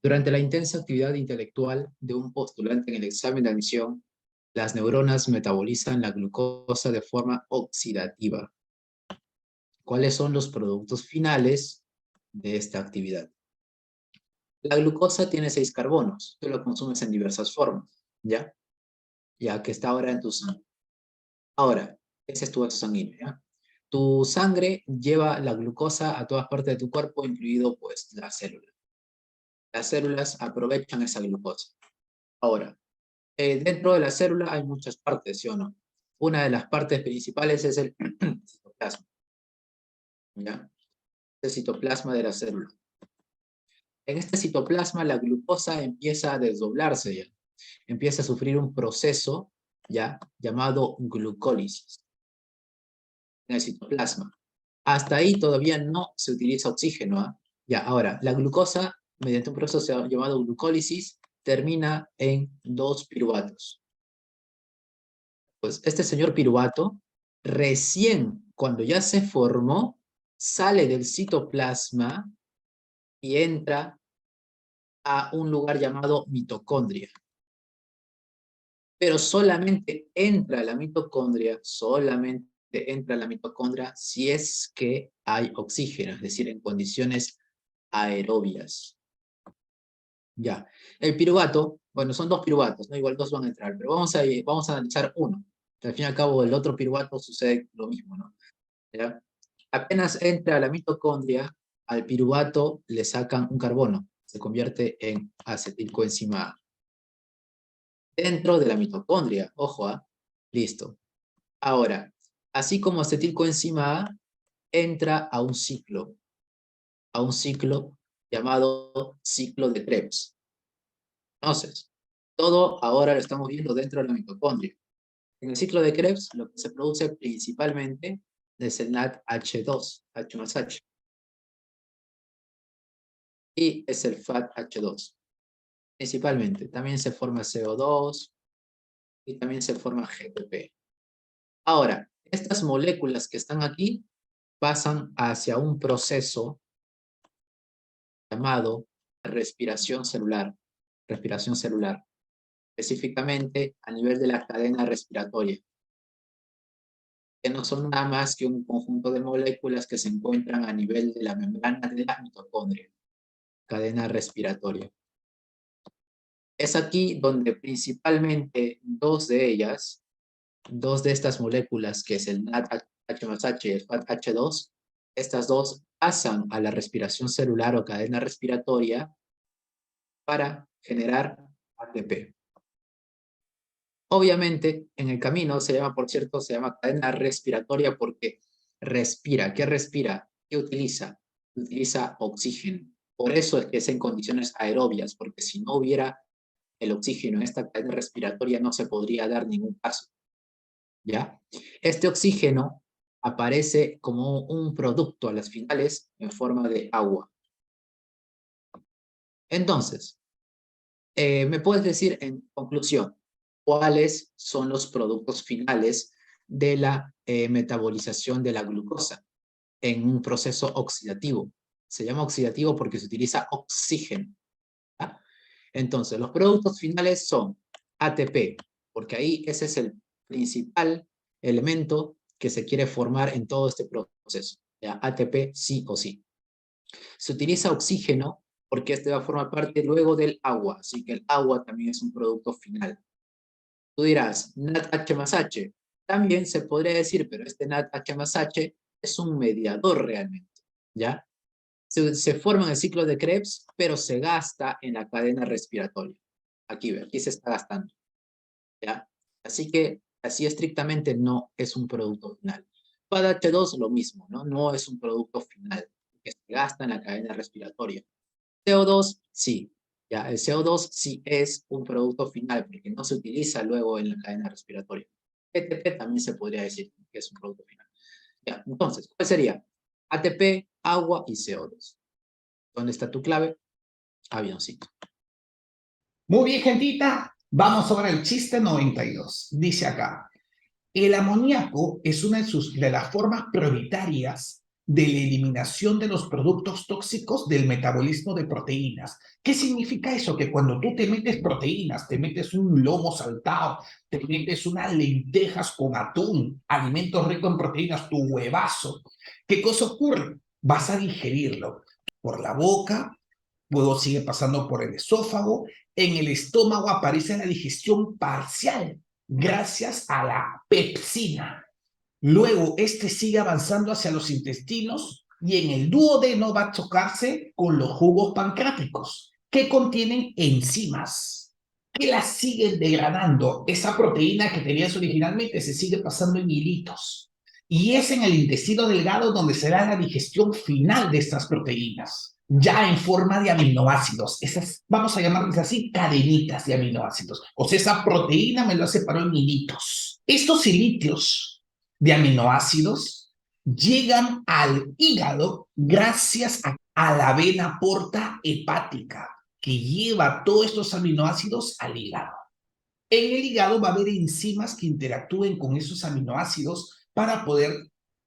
Durante la intensa actividad intelectual de un postulante en el examen de admisión, las neuronas metabolizan la glucosa de forma oxidativa. ¿Cuáles son los productos finales de esta actividad? La glucosa tiene 6 carbonos. Tú lo consumes en diversas formas, ¿ya? Ya que está ahora en tu sangre. Ahora, ese es tu vaso sanguíneo, ¿ya? Tu sangre lleva la glucosa a todas partes de tu cuerpo, incluido, pues, las células. Las células aprovechan esa glucosa. Ahora, dentro de la célula hay muchas partes, ¿sí o no? Una de las partes principales es el citoplasma, ¿ya? El citoplasma de la célula. En este citoplasma la glucosa empieza a desdoblarse ya. Empieza a sufrir un proceso ya llamado glucólisis en el citoplasma. Hasta ahí todavía no se utiliza oxígeno. ¿Ah? Ya, ahora, la glucosa, mediante un proceso llamado glucólisis, termina en 2 piruvatos. Pues este señor piruvato, recién cuando ya se formó, sale del citoplasma y entra a un lugar llamado mitocondria. Pero solamente entra a la mitocondria, si es que hay oxígeno, es decir, en condiciones aerobias. Ya. El piruvato, bueno, son 2 piruvatos, ¿no? Igual 2 van a entrar, pero vamos a analizar uno. Al fin y al cabo, el otro piruvato sucede lo mismo, ¿no? ¿Ya? Apenas entra a la mitocondria, al piruvato le sacan un carbono, se convierte en acetilcoenzima A. Dentro de la mitocondria, ojo, ¿ah? Listo. Ahora, así como acetilcoenzima A, entra a un ciclo llamado ciclo de Krebs. Entonces, todo ahora lo estamos viendo dentro de la mitocondria. En el ciclo de Krebs, lo que se produce principalmente es el NADH2, H más H. Y es el FAT-H2. Principalmente. También se forma CO2 y también se forma GTP. Ahora, estas moléculas que están aquí pasan hacia un proceso llamado respiración celular. Respiración celular. Específicamente a nivel de la cadena respiratoria. Que no son nada más que un conjunto de moléculas que se encuentran a nivel de la membrana de la mitocondria. Cadena respiratoria. Es aquí donde principalmente dos de estas moléculas, que es el NADH+H y el FAT-H2, estas dos pasan a la respiración celular o cadena respiratoria para generar ATP. Obviamente, en el camino se llama cadena respiratoria porque respira. ¿Qué respira? ¿Qué utiliza? Utiliza oxígeno. Por eso es que es en condiciones aerobias, porque si no hubiera el oxígeno en esta cadena respiratoria no se podría dar ningún paso. ¿Ya? Este oxígeno aparece como un producto a las finales en forma de agua. Entonces, ¿me puedes decir en conclusión cuáles son los productos finales de la metabolización de la glucosa en un proceso oxidativo? Se llama oxidativo porque se utiliza oxígeno. ¿Ya? Entonces, los productos finales son ATP, porque ahí ese es el principal elemento que se quiere formar en todo este proceso. ¿Ya? ATP sí o sí. Se utiliza oxígeno porque este va a formar parte luego del agua, así que el agua también es un producto final. Tú dirás, NADH más H. También se podría decir, pero este NADH más H es un mediador realmente, ¿ya? Se forma en el ciclo de Krebs, pero se gasta en la cadena respiratoria. Aquí se está gastando, ¿ya? Así que, así estrictamente no es un producto final. FADH2 lo mismo, ¿no? No es un producto final, que se gasta en la cadena respiratoria. CO2, sí. Ya, el CO2 sí es un producto final, porque no se utiliza luego en la cadena respiratoria. ATP también se podría decir que es un producto final. Ya, entonces, ¿cuál sería? ATP, agua y CO2. ¿Dónde está tu clave? Avioncito. Muy bien, gentita. Vamos sobre el chiste 92. Dice acá, el amoníaco es una de las formas prioritarias de la eliminación de los productos tóxicos del metabolismo de proteínas. ¿Qué significa eso? Que cuando tú te metes proteínas, te metes un lomo saltado, te metes unas lentejas con atún, alimentos ricos en proteínas, tu huevazo, ¿qué cosa ocurre? Vas a digerirlo por la boca, luego sigue pasando por el esófago, en el estómago aparece la digestión parcial gracias a la pepsina. Luego, este sigue avanzando hacia los intestinos y en el duodeno va a chocarse con los jugos pancreáticos, que contienen enzimas, que las siguen degradando. Esa proteína que tenías originalmente se sigue pasando en hilitos. Y es en el intestino delgado donde se da la digestión final de estas proteínas, ya en forma de aminoácidos. Esas, vamos a llamarlas así, cadenitas de aminoácidos. O sea, esa proteína me lo separó en hilitos. Estos hilitos de aminoácidos llegan al hígado gracias a la vena porta hepática, que lleva todos estos aminoácidos al hígado. En el hígado va a haber enzimas que interactúen con esos aminoácidos para poder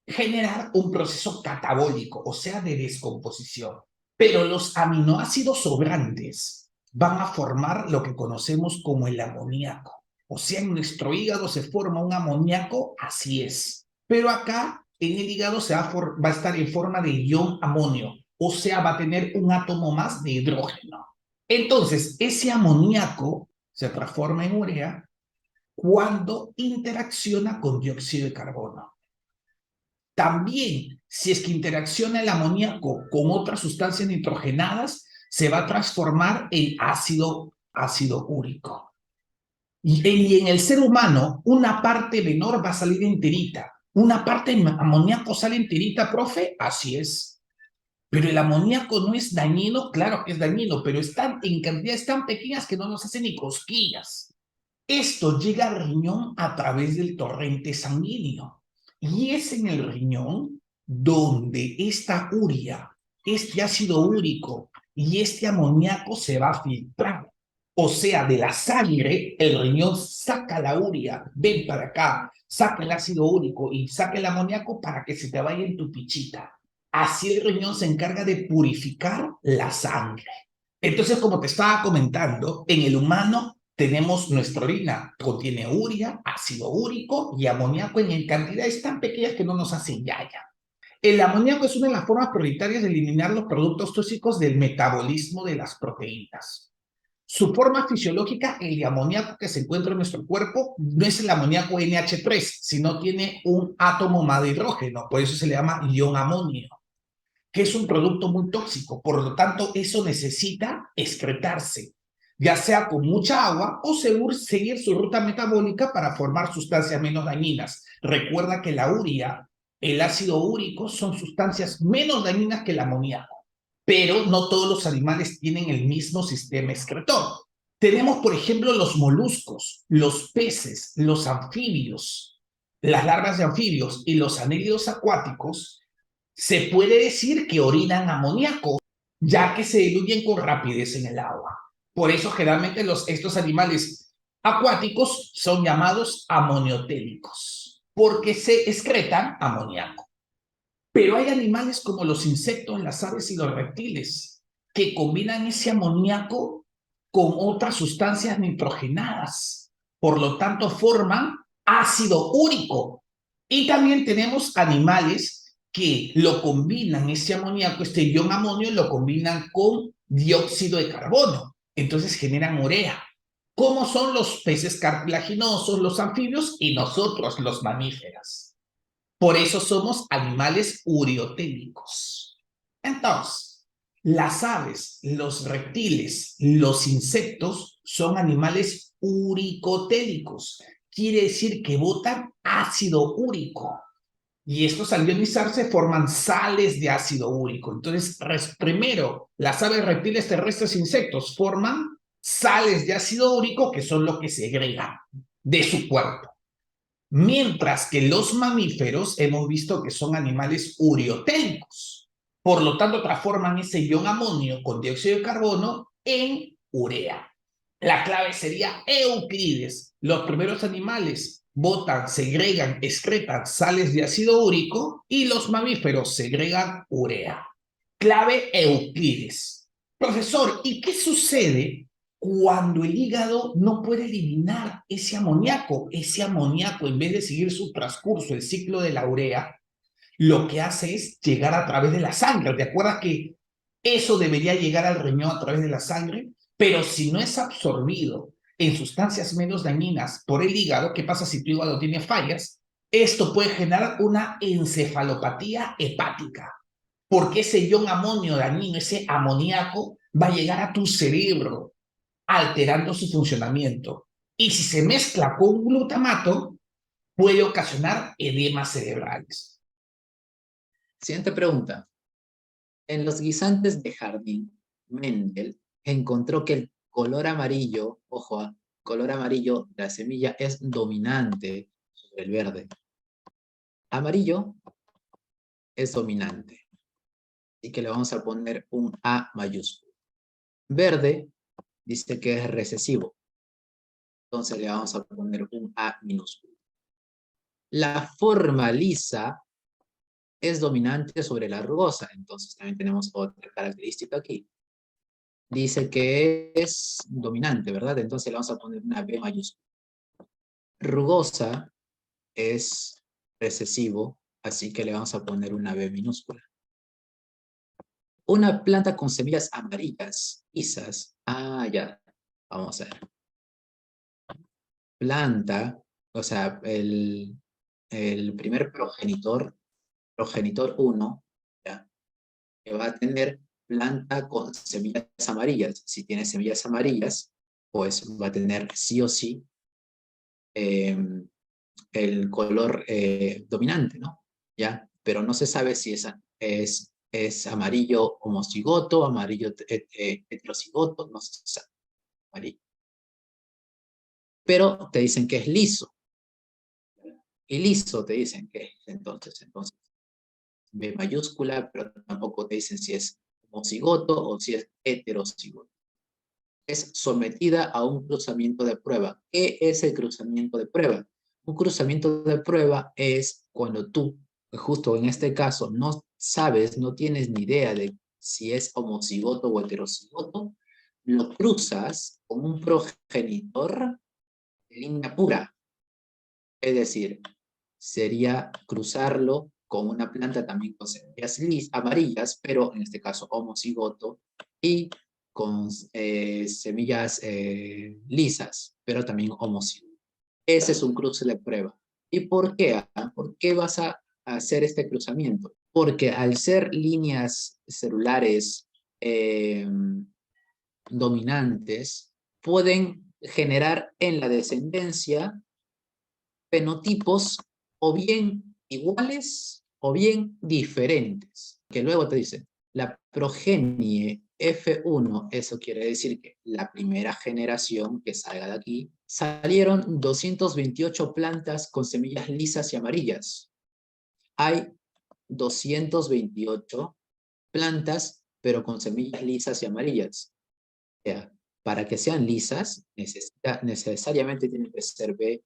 generar un proceso catabólico, o sea, de descomposición. Pero los aminoácidos sobrantes van a formar lo que conocemos como el amoníaco. O sea, en nuestro hígado se forma un amoníaco, así es. Pero acá, en el hígado, va a estar en forma de ion amonio, o sea, va a tener un átomo más de hidrógeno. Entonces, ese amoníaco se transforma en urea cuando interacciona con dióxido de carbono. También, si es que interacciona el amoníaco con otras sustancias nitrogenadas, se va a transformar en ácido úrico. Y en el ser humano, una parte menor va a salir enterita. Una parte de amoníaco sale enterita, profe, así es. Pero el amoníaco no es dañino, claro que es dañino, pero están en cantidades tan pequeñas que no nos hacen ni cosquillas. Esto llega al riñón a través del torrente sanguíneo. Y es en el riñón donde esta urea, este ácido úrico y este amoníaco se va a filtrar. O sea, de la sangre, el riñón saca la urea, ven para acá, saca el ácido úrico y saca el amoníaco para que se te vaya en tu pichita. Así el riñón se encarga de purificar la sangre. Entonces, como te estaba comentando, en el humano tenemos nuestra orina, contiene urea, ácido úrico y amoníaco en cantidades tan pequeñas que no nos hacen yaya. El amoníaco es una de las formas prioritarias de eliminar los productos tóxicos del metabolismo de las proteínas. Su forma fisiológica, el amoníaco que se encuentra en nuestro cuerpo, no es el amoníaco NH3, sino tiene un átomo más de hidrógeno, por eso se le llama ion amonio, que es un producto muy tóxico, por lo tanto eso necesita excretarse, ya sea con mucha agua o seguir su ruta metabólica para formar sustancias menos dañinas. Recuerda que la urea, el ácido úrico son sustancias menos dañinas que el amoníaco, pero no todos los animales tienen el mismo sistema excretor. Tenemos, por ejemplo, los moluscos, los peces, los anfibios, las larvas de anfibios y los anélidos acuáticos. Se puede decir que orinan amoníaco, ya que se diluyen con rapidez en el agua. Por eso, generalmente, estos animales acuáticos son llamados amoniotélicos, porque se excretan amoníaco. Pero hay animales como los insectos, las aves y los reptiles, que combinan ese amoníaco con otras sustancias nitrogenadas. Por lo tanto, forman ácido úrico. Y también tenemos animales que lo combinan, ese amoníaco, este ion amonio, lo combinan con dióxido de carbono. Entonces generan urea. ¿Cómo son los peces cartilaginosos, los anfibios y nosotros, los mamíferos? Por eso somos animales ureotélicos. Entonces, las aves, los reptiles, los insectos son animales uricotélicos. Quiere decir que botan ácido úrico. Y estos al ionizarse forman sales de ácido úrico. Entonces, primero, las aves, reptiles, terrestres, insectos forman sales de ácido úrico que son lo que segregan de su cuerpo. Mientras que los mamíferos hemos visto que son animales ureotélicos. Por lo tanto, transforman ese ion amonio con dióxido de carbono en urea. La clave sería Euclides. Los primeros animales segregan, excretan sales de ácido úrico y los mamíferos segregan urea. Clave Euclides. Profesor, ¿y qué sucede cuando el hígado no puede eliminar ese amoníaco? Ese amoníaco, en vez de seguir su transcurso, el ciclo de la urea, lo que hace es llegar a través de la sangre. ¿Te acuerdas que eso debería llegar al riñón a través de la sangre? Pero si no es absorbido en sustancias menos dañinas por el hígado, ¿qué pasa si tu hígado tiene fallas? Esto puede generar una encefalopatía hepática, porque ese ion amonio dañino, ese amoníaco, va a llegar a tu cerebro, alterando su funcionamiento. Y si se mezcla con glutamato, puede ocasionar edemas cerebrales. Siguiente pregunta. En los guisantes de jardín, Mendel encontró que el color amarillo, ojo, color amarillo de la semilla es dominante sobre el verde. Amarillo es dominante. Así que le vamos a poner un A mayúsculo. Verde dice que es recesivo. Entonces le vamos a poner un A minúsculo. La forma lisa es dominante sobre la rugosa. Entonces también tenemos otra característica aquí. Dice que es dominante, ¿verdad? Entonces le vamos a poner una B mayúscula. Rugosa es recesivo, así que le vamos a poner una B minúscula. Una planta con semillas amarillas, lisas. Ah, ya. Vamos a ver. Planta, o sea, el primer progenitor 1, ¿ya? Que va a tener planta con semillas amarillas. Si tiene semillas amarillas, pues va a tener sí o sí el color dominante, ¿no? ¿Ya? Pero no se sabe si es amarillo homocigoto, amarillo heterocigoto, no se sabe. Amarillo. Pero te dicen que es liso. Y liso te dicen que es. Entonces, B mayúscula, pero tampoco te dicen si es homocigoto o si es heterocigoto. Es sometida a un cruzamiento de prueba. ¿Qué es el cruzamiento de prueba? Un cruzamiento de prueba es cuando tú, justo en este caso, no sabes, no tienes ni idea de si es homocigoto o heterocigoto, lo cruzas con un progenitor de línea pura. Es decir, sería cruzarlo con una planta también con semillas amarillas, pero en este caso homocigoto, y con semillas lisas, pero también homocigoto. Ese es un cruce de prueba. ¿Y por qué? ¿Por qué vas a hacer este cruzamiento? Porque al ser líneas celulares dominantes, pueden generar en la descendencia fenotipos o bien iguales o bien diferentes. Que luego te dicen, la progenie F1, eso quiere decir que la primera generación que salga de aquí, salieron 228 plantas con semillas lisas y amarillas. Hay 228 plantas, pero con semillas lisas y amarillas. O sea, para que sean lisas, necesariamente tienen que ser B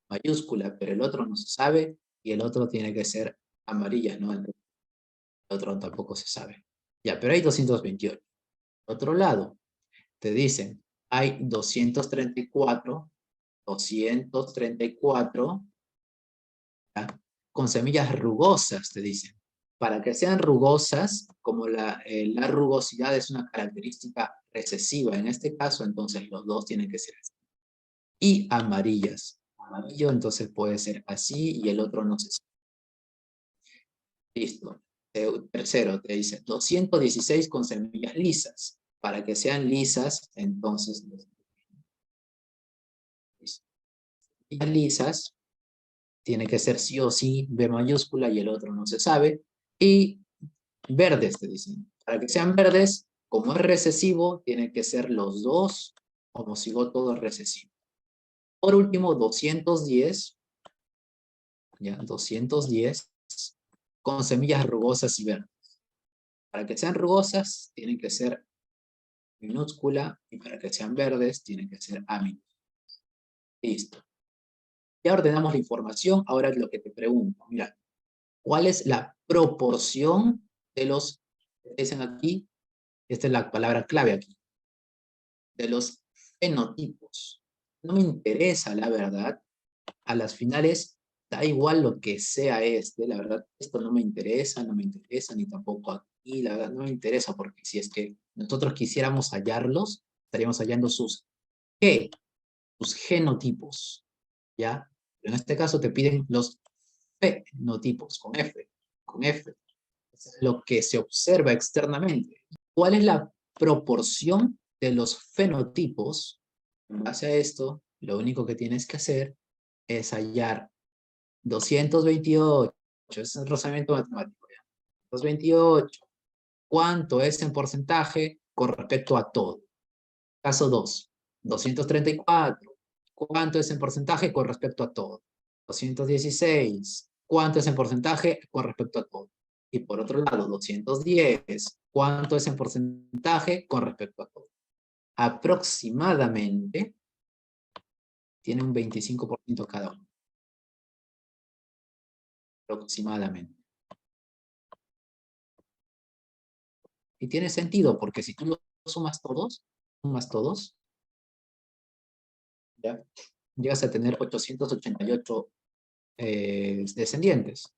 mayúscula, pero el otro no se sabe y el otro tiene que ser amarilla, ¿no? El otro tampoco se sabe. Ya, pero hay 228. Por otro lado, te dicen, hay 234, ¿ya? Con semillas rugosas, te dicen. Para que sean rugosas, como la rugosidad es una característica recesiva en este caso, entonces los dos tienen que ser así. Y amarillas. Amarillo entonces puede ser así y el otro no se sabe. Listo. Tercero, te dice 216 con semillas lisas. Para que sean lisas, entonces, semillas lisas, tiene que ser sí o sí B mayúscula y el otro no se sabe. Y verdes, te dicen. Para que sean verdes, como es recesivo, tiene que ser los dos homocigotos recesivos. Por último, 210, ya, 210 con semillas rugosas y verdes. Para que sean rugosas, tienen que ser minúscula, y para que sean verdes, tienen que ser A minúscula. Listo. Ya ordenamos la información, ahora es lo que te pregunto. Mira, ¿cuál es la proporción de los, dicen aquí, esta es la palabra clave aquí, de los fenotipos? No me interesa, la verdad. A las finales, da igual lo que sea la verdad, esto no me interesa, ni tampoco aquí, la verdad, no me interesa, porque si es que nosotros quisiéramos hallarlos, estaríamos hallando sus G, sus genotipos, ¿ya? Pero en este caso te piden los fenotipos, con F. Es lo que se observa externamente. ¿Cuál es la proporción de los fenotipos? En base a esto, lo único que tienes que hacer es hallar 228, es el rozamiento matemático ya. 228, ¿cuánto es en porcentaje con respecto a todo? Caso 2, 234, ¿cuánto es en porcentaje con respecto a todo? 216, ¿cuánto es en porcentaje con respecto a todo? Y por otro lado, 210, ¿cuánto es en porcentaje con respecto a todo? Aproximadamente tiene un 25% cada uno. Aproximadamente. Y tiene sentido, porque si tú lo sumas todos, ¿ya? Llegas a tener 888 descendientes.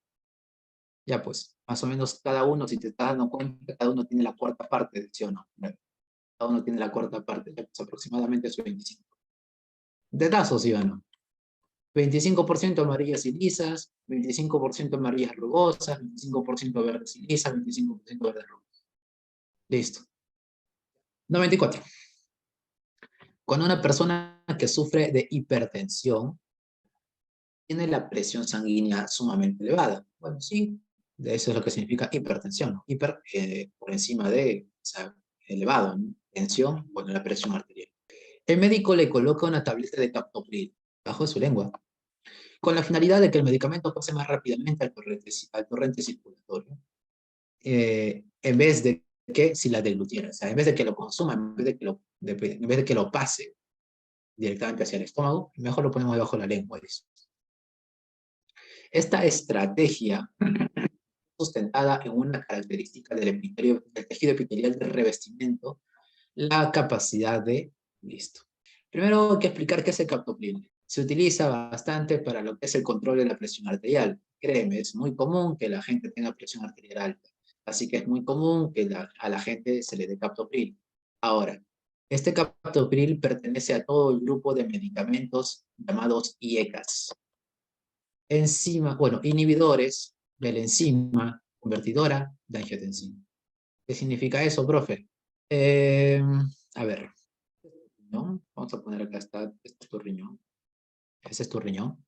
Ya pues, más o menos cada uno, si te estás dando cuenta, cada uno tiene la cuarta parte, ¿sí o no? Cada uno tiene la cuarta parte, ya pues aproximadamente es 25. Dedazos, ¿sí o no? 25% amarillas y lisas, 25% amarillas rugosas, 25% verdes y lisas, 25% verdes rugosas. Listo. 94. Cuando una persona que sufre de hipertensión tiene la presión sanguínea sumamente elevada. Bueno, sí, de eso es lo que significa hipertensión, ¿no? Hiper, por encima de, o sea, elevado, ¿no? Tensión, bueno, la presión arterial. El médico le coloca una tableta de captopril bajo su lengua, con la finalidad de que el medicamento pase más rápidamente al torrente circulatorio, en vez de que si la deglutiera, o sea, en vez de que lo consuma, en vez de que lo pase directamente hacia el estómago, mejor lo ponemos debajo de la lengua. Eso. Esta estrategia sustentada en una característica del tejido epitelial del revestimiento, la capacidad de, listo. Primero hay que explicar qué es el captopril. Se utiliza bastante para lo que es el control de la presión arterial. Créeme, es muy común que la gente tenga presión arterial alta. Así que es muy común que a la gente se le dé captopril. Ahora, este captopril pertenece a todo el grupo de medicamentos llamados IECAS. Inhibidores de la enzima convertidora de angiotensina. ¿Qué significa eso, profe? A ver, ¿no? Vamos a poner acá, este es tu riñón. Ese es tu riñón.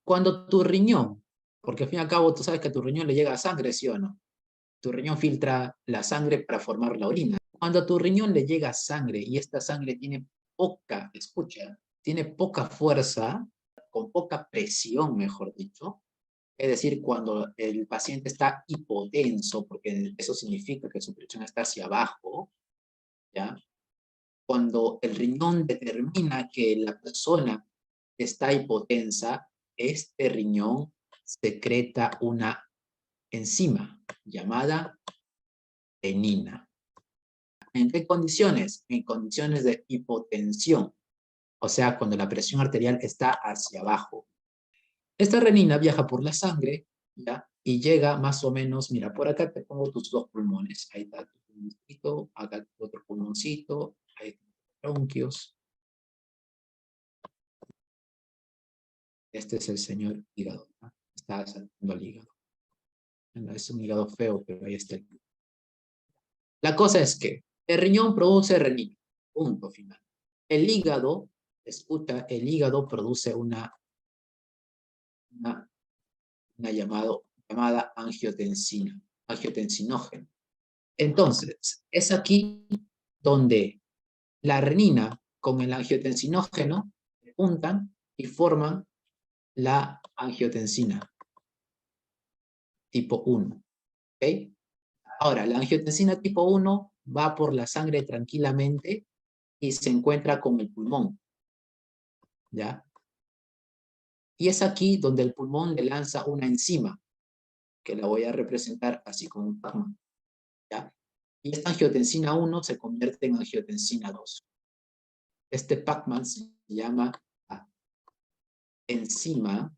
Cuando tu riñón, porque al fin y al cabo tú sabes que a tu riñón le llega sangre, ¿sí o no? Tu riñón filtra la sangre para formar la orina. Cuando a tu riñón le llega sangre y esta sangre tiene tiene poca fuerza, con poca presión, mejor dicho, es decir, cuando el paciente está hipotenso, porque eso significa que su presión está hacia abajo, ¿ya? Cuando el riñón determina que la persona está hipotensa, este riñón secreta una enzima llamada renina. ¿En qué condiciones? En condiciones de hipotensión, o sea, cuando la presión arterial está hacia abajo. Esta renina viaja por la sangre, ¿ya? Y llega más o menos, mira, por acá te pongo tus dos pulmones. Ahí está tu pulmoncito, acá tu otro pulmoncito, ahí están tus bronquios. Este es el señor hígado, ¿no? Está saltando al hígado. Bueno, es un hígado feo, pero ahí está el hígado. La cosa es que el riñón produce renina, punto final. El hígado, el hígado produce una llamada angiotensina, angiotensinógeno. Entonces, es aquí donde la renina con el angiotensinógeno se juntan y forman la angiotensina tipo 1. ¿Okay? Ahora, la angiotensina tipo 1 va por la sangre tranquilamente y se encuentra con el pulmón. ¿Ya? Y es aquí donde el pulmón le lanza una enzima, que la voy a representar así como un Pac-Man, ¿ya? Y esta angiotensina 1 se convierte en angiotensina 2. Este Pac-Man se llama enzima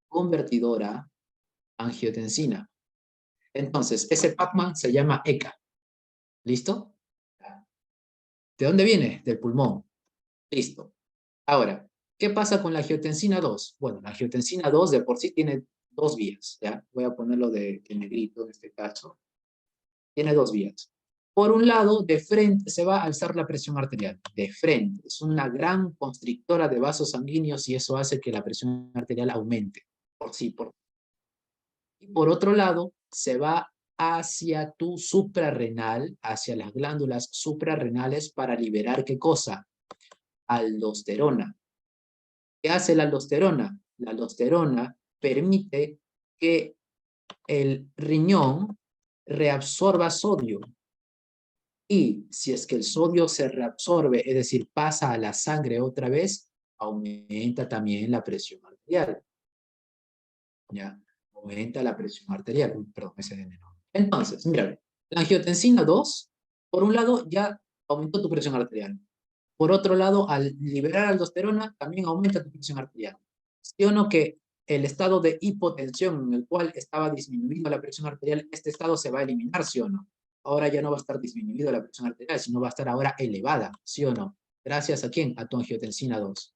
convertidora angiotensina. Entonces, ese Pac-Man se llama ECA. ¿Listo? ¿De dónde viene? Del pulmón. Listo. Ahora, ¿qué pasa con la angiotensina 2? Bueno, la angiotensina 2 de por sí tiene dos vías, ¿ya? Voy a ponerlo de negrito en este caso. Tiene dos vías. Por un lado, de frente se va a alzar la presión arterial. De frente. Es una gran constrictora de vasos sanguíneos y eso hace que la presión arterial aumente. Por sí, por. Y por otro lado, se va hacia tu suprarrenal, hacia las glándulas suprarrenales para liberar ¿qué cosa? Aldosterona. ¿Qué hace la aldosterona? La aldosterona permite que el riñón reabsorba sodio. Y si es que el sodio se reabsorbe, es decir, pasa a la sangre otra vez, aumenta también la presión arterial. ¿Ya? Aumenta la presión arterial. Perdón, ese de no. Entonces, mira, la angiotensina 2, por un lado, ya aumentó tu presión arterial. Por otro lado, al liberar aldosterona, también aumenta tu presión arterial. ¿Sí o no que el estado de hipotensión en el cual estaba disminuyendo la presión arterial, este estado se va a eliminar, ¿sí o no? Ahora ya no va a estar disminuida la presión arterial, sino va a estar ahora elevada, ¿sí o no? ¿Gracias a quién? A tu angiotensina 2.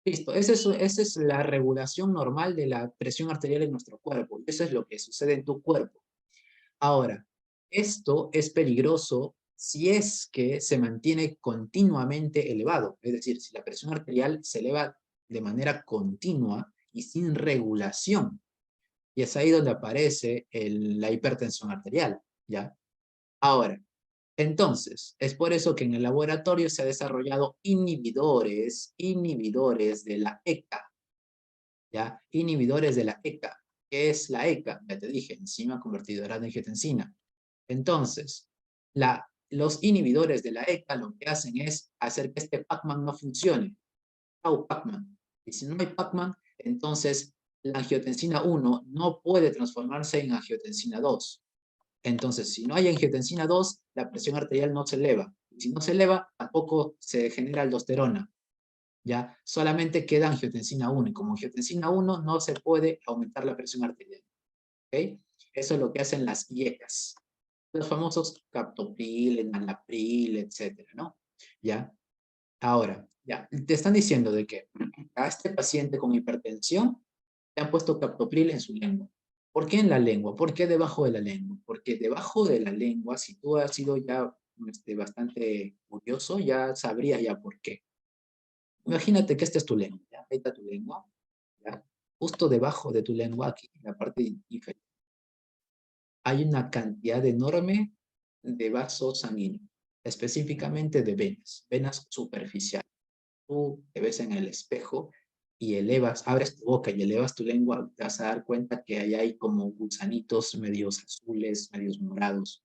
Listo, esa es la regulación normal de la presión arterial en nuestro cuerpo. Eso es lo que sucede en tu cuerpo. Ahora, esto es peligroso si es que se mantiene continuamente elevado. Es decir, si la presión arterial se eleva de manera continua y sin regulación. Y es ahí donde aparece la hipertensión arterial, ¿ya? Ahora, entonces, es por eso que en el laboratorio se ha desarrollado inhibidores de la ECA, ¿ya? Inhibidores de la ECA. ¿Qué es la ECA? Ya te dije, enzima convertidora de angiotensina. Entonces, los inhibidores de la ECA lo que hacen es hacer que este Pac-Man no funcione. Chau, Pac-Man. Y si no hay Pac-Man, entonces la angiotensina 1 no puede transformarse en angiotensina 2. Entonces, si no hay angiotensina 2, la presión arterial no se eleva. Y si no se eleva, tampoco se genera aldosterona. ¿Ya? Solamente queda angiotensina 1. Y como angiotensina 1 no se puede aumentar la presión arterial. ¿Ok? Eso es lo que hacen las IECAS. Los famosos captopril, enalapril, etcétera, ¿no? ¿Ya? Ahora, ya, te están diciendo de que a este paciente con hipertensión le han puesto captopril en su lengua. ¿Por qué en la lengua? ¿Por qué debajo de la lengua? Porque debajo de la lengua, si tú has sido ya bastante curioso, ya sabrías ya por qué. Imagínate que esta es tu lengua, ¿ya? Ahí está tu lengua, ¿ya? Justo debajo de tu lengua, aquí, en la parte inferior, hay una cantidad enorme de vasos sanguíneos, específicamente de venas superficiales. Tú te ves en el espejo y abres tu boca y elevas tu lengua, te vas a dar cuenta que ahí hay como gusanitos medios azules, medios morados.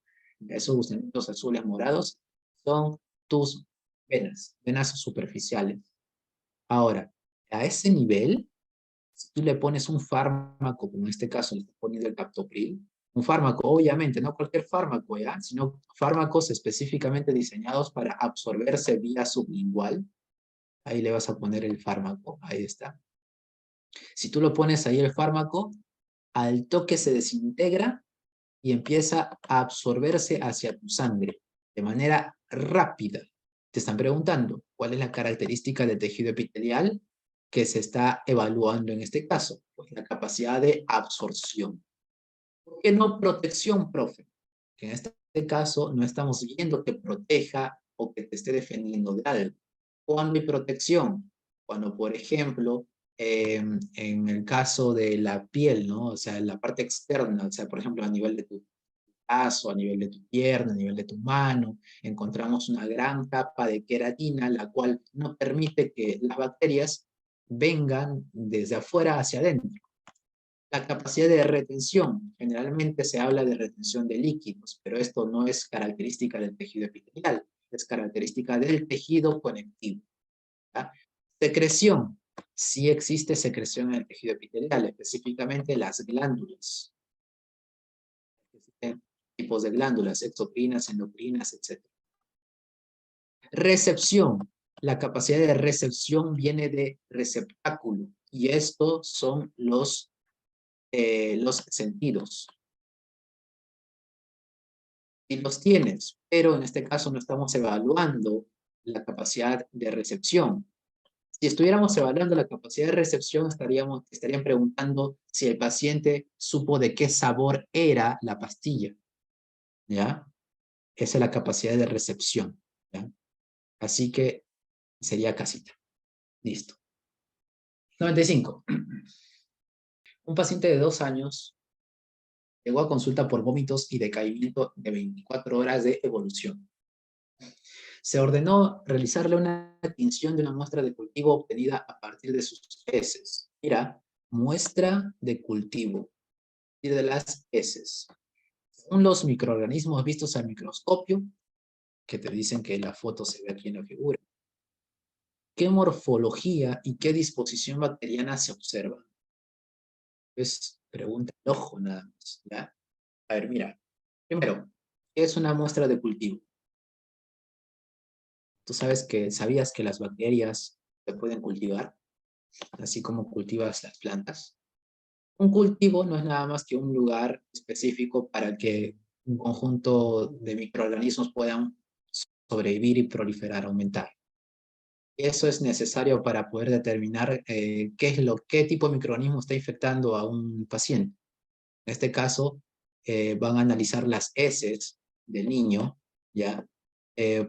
Esos gusanitos azules morados son tus venas superficiales. Ahora, a ese nivel, si tú le pones un fármaco, como en este caso le estás poniendo el captopril, un fármaco, obviamente, no cualquier fármaco, ¿ya? Sino fármacos específicamente diseñados para absorberse vía sublingual. Ahí le vas a poner el fármaco, ahí está. Si tú lo pones ahí el fármaco, al toque se desintegra y empieza a absorberse hacia tu sangre de manera rápida. Te están preguntando, ¿cuál es la característica del tejido epitelial que se está evaluando en este caso? Pues la capacidad de absorción. ¿Por qué no protección, profe? Que en este caso no estamos viendo que proteja o que te esté defendiendo de algo. ¿Cuándo hay protección? Cuando, por ejemplo, en el caso de la piel, ¿no? O sea, en la parte externa, o sea, por ejemplo, a nivel de tu brazo, a nivel de tu pierna, a nivel de tu mano, encontramos una gran capa de queratina, la cual no permite que las bacterias vengan desde afuera hacia adentro. La capacidad de retención, generalmente se habla de retención de líquidos, pero esto no es característica del tejido epitelial, es característica del tejido conectivo. ¿Ya? Secreción. Sí existe secreción en el tejido epitelial, específicamente las glándulas. Existen tipos de glándulas, exocrinas, endocrinas, etc. Recepción. La capacidad de recepción viene de receptáculo y estos son los sentidos. Y los tienes, pero en este caso no estamos evaluando la capacidad de recepción. Si estuviéramos evaluando la capacidad de recepción, estarían preguntando si el paciente supo de qué sabor era la pastilla. ¿Ya? Esa es la capacidad de recepción. ¿Ya? Así que sería casita. Listo. 95. Un paciente de 2 años llegó a consulta por vómitos y decaimiento de 24 horas de evolución. Se ordenó realizarle una tinción de una muestra de cultivo obtenida a partir de sus heces. Mira, muestra de cultivo y de las heces. Según los microorganismos vistos al microscopio, que te dicen que la foto se ve aquí en la figura, ¿qué morfología y qué disposición bacteriana se observa? Pues pregunta el ojo nada más, ¿ya? A ver, mira. Primero, ¿qué es una muestra de cultivo? Tú sabías que las bacterias se pueden cultivar, así como cultivas las plantas. Un cultivo no es nada más que un lugar específico para que un conjunto de microorganismos puedan sobrevivir y proliferar, aumentar. Eso es necesario para poder determinar qué tipo de microorganismo está infectando a un paciente. En este caso, van a analizar las heces del niño, ¿ya?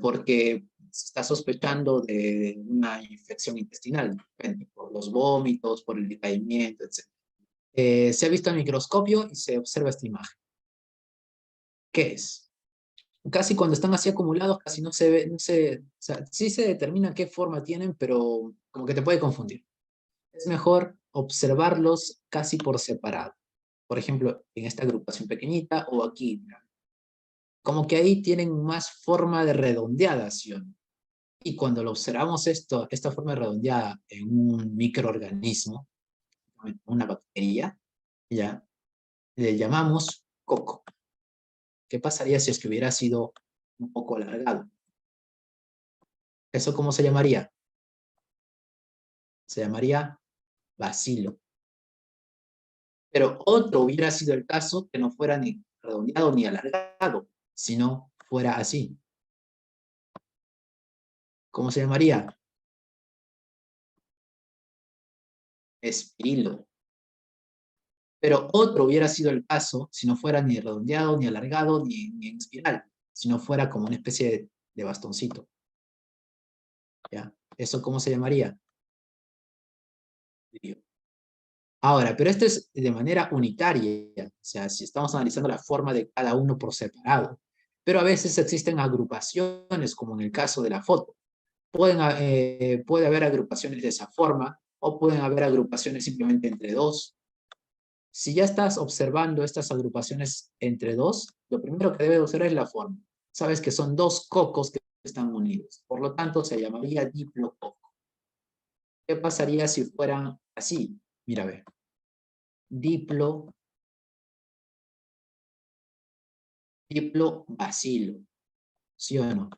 Porque se está sospechando de una infección intestinal, por los vómitos, por el decaimiento, etc. Se ha visto al microscopio y se observa esta imagen. ¿Qué es? Casi cuando están así acumulados, casi no se ve, o sea, sí se determina qué forma tienen, pero como que te puede confundir. Es mejor observarlos casi por separado. Por ejemplo, en esta agrupación pequeñita o aquí. Como que ahí tienen más forma de redondeada, ¿sí o no? Y cuando lo observamos esta forma redondeada en un microorganismo, una bacteria, ya, le llamamos coco. ¿Qué pasaría si es que hubiera sido un poco alargado? ¿Eso cómo se llamaría? Se llamaría bacilo. Pero otro hubiera sido el caso que no fuera ni redondeado ni alargado, sino fuera así. ¿Cómo se llamaría? Espirilo. Pero otro hubiera sido el caso si no fuera ni redondeado, ni alargado, ni en espiral, si no fuera como una especie de bastoncito. ¿Ya? ¿Eso cómo se llamaría? Ahora, pero esto es de manera unitaria, o sea, si estamos analizando la forma de cada uno por separado. Pero a veces existen agrupaciones, como en el caso de la foto. Puede haber agrupaciones de esa forma, o pueden haber agrupaciones simplemente entre dos. Si ya estás observando estas agrupaciones entre dos, lo primero que debes observar es la forma. Sabes que son dos cocos que están unidos. Por lo tanto, se llamaría diplococo. ¿Qué pasaría si fueran así? Mira, ve. Diplobacilo. ¿Sí o no?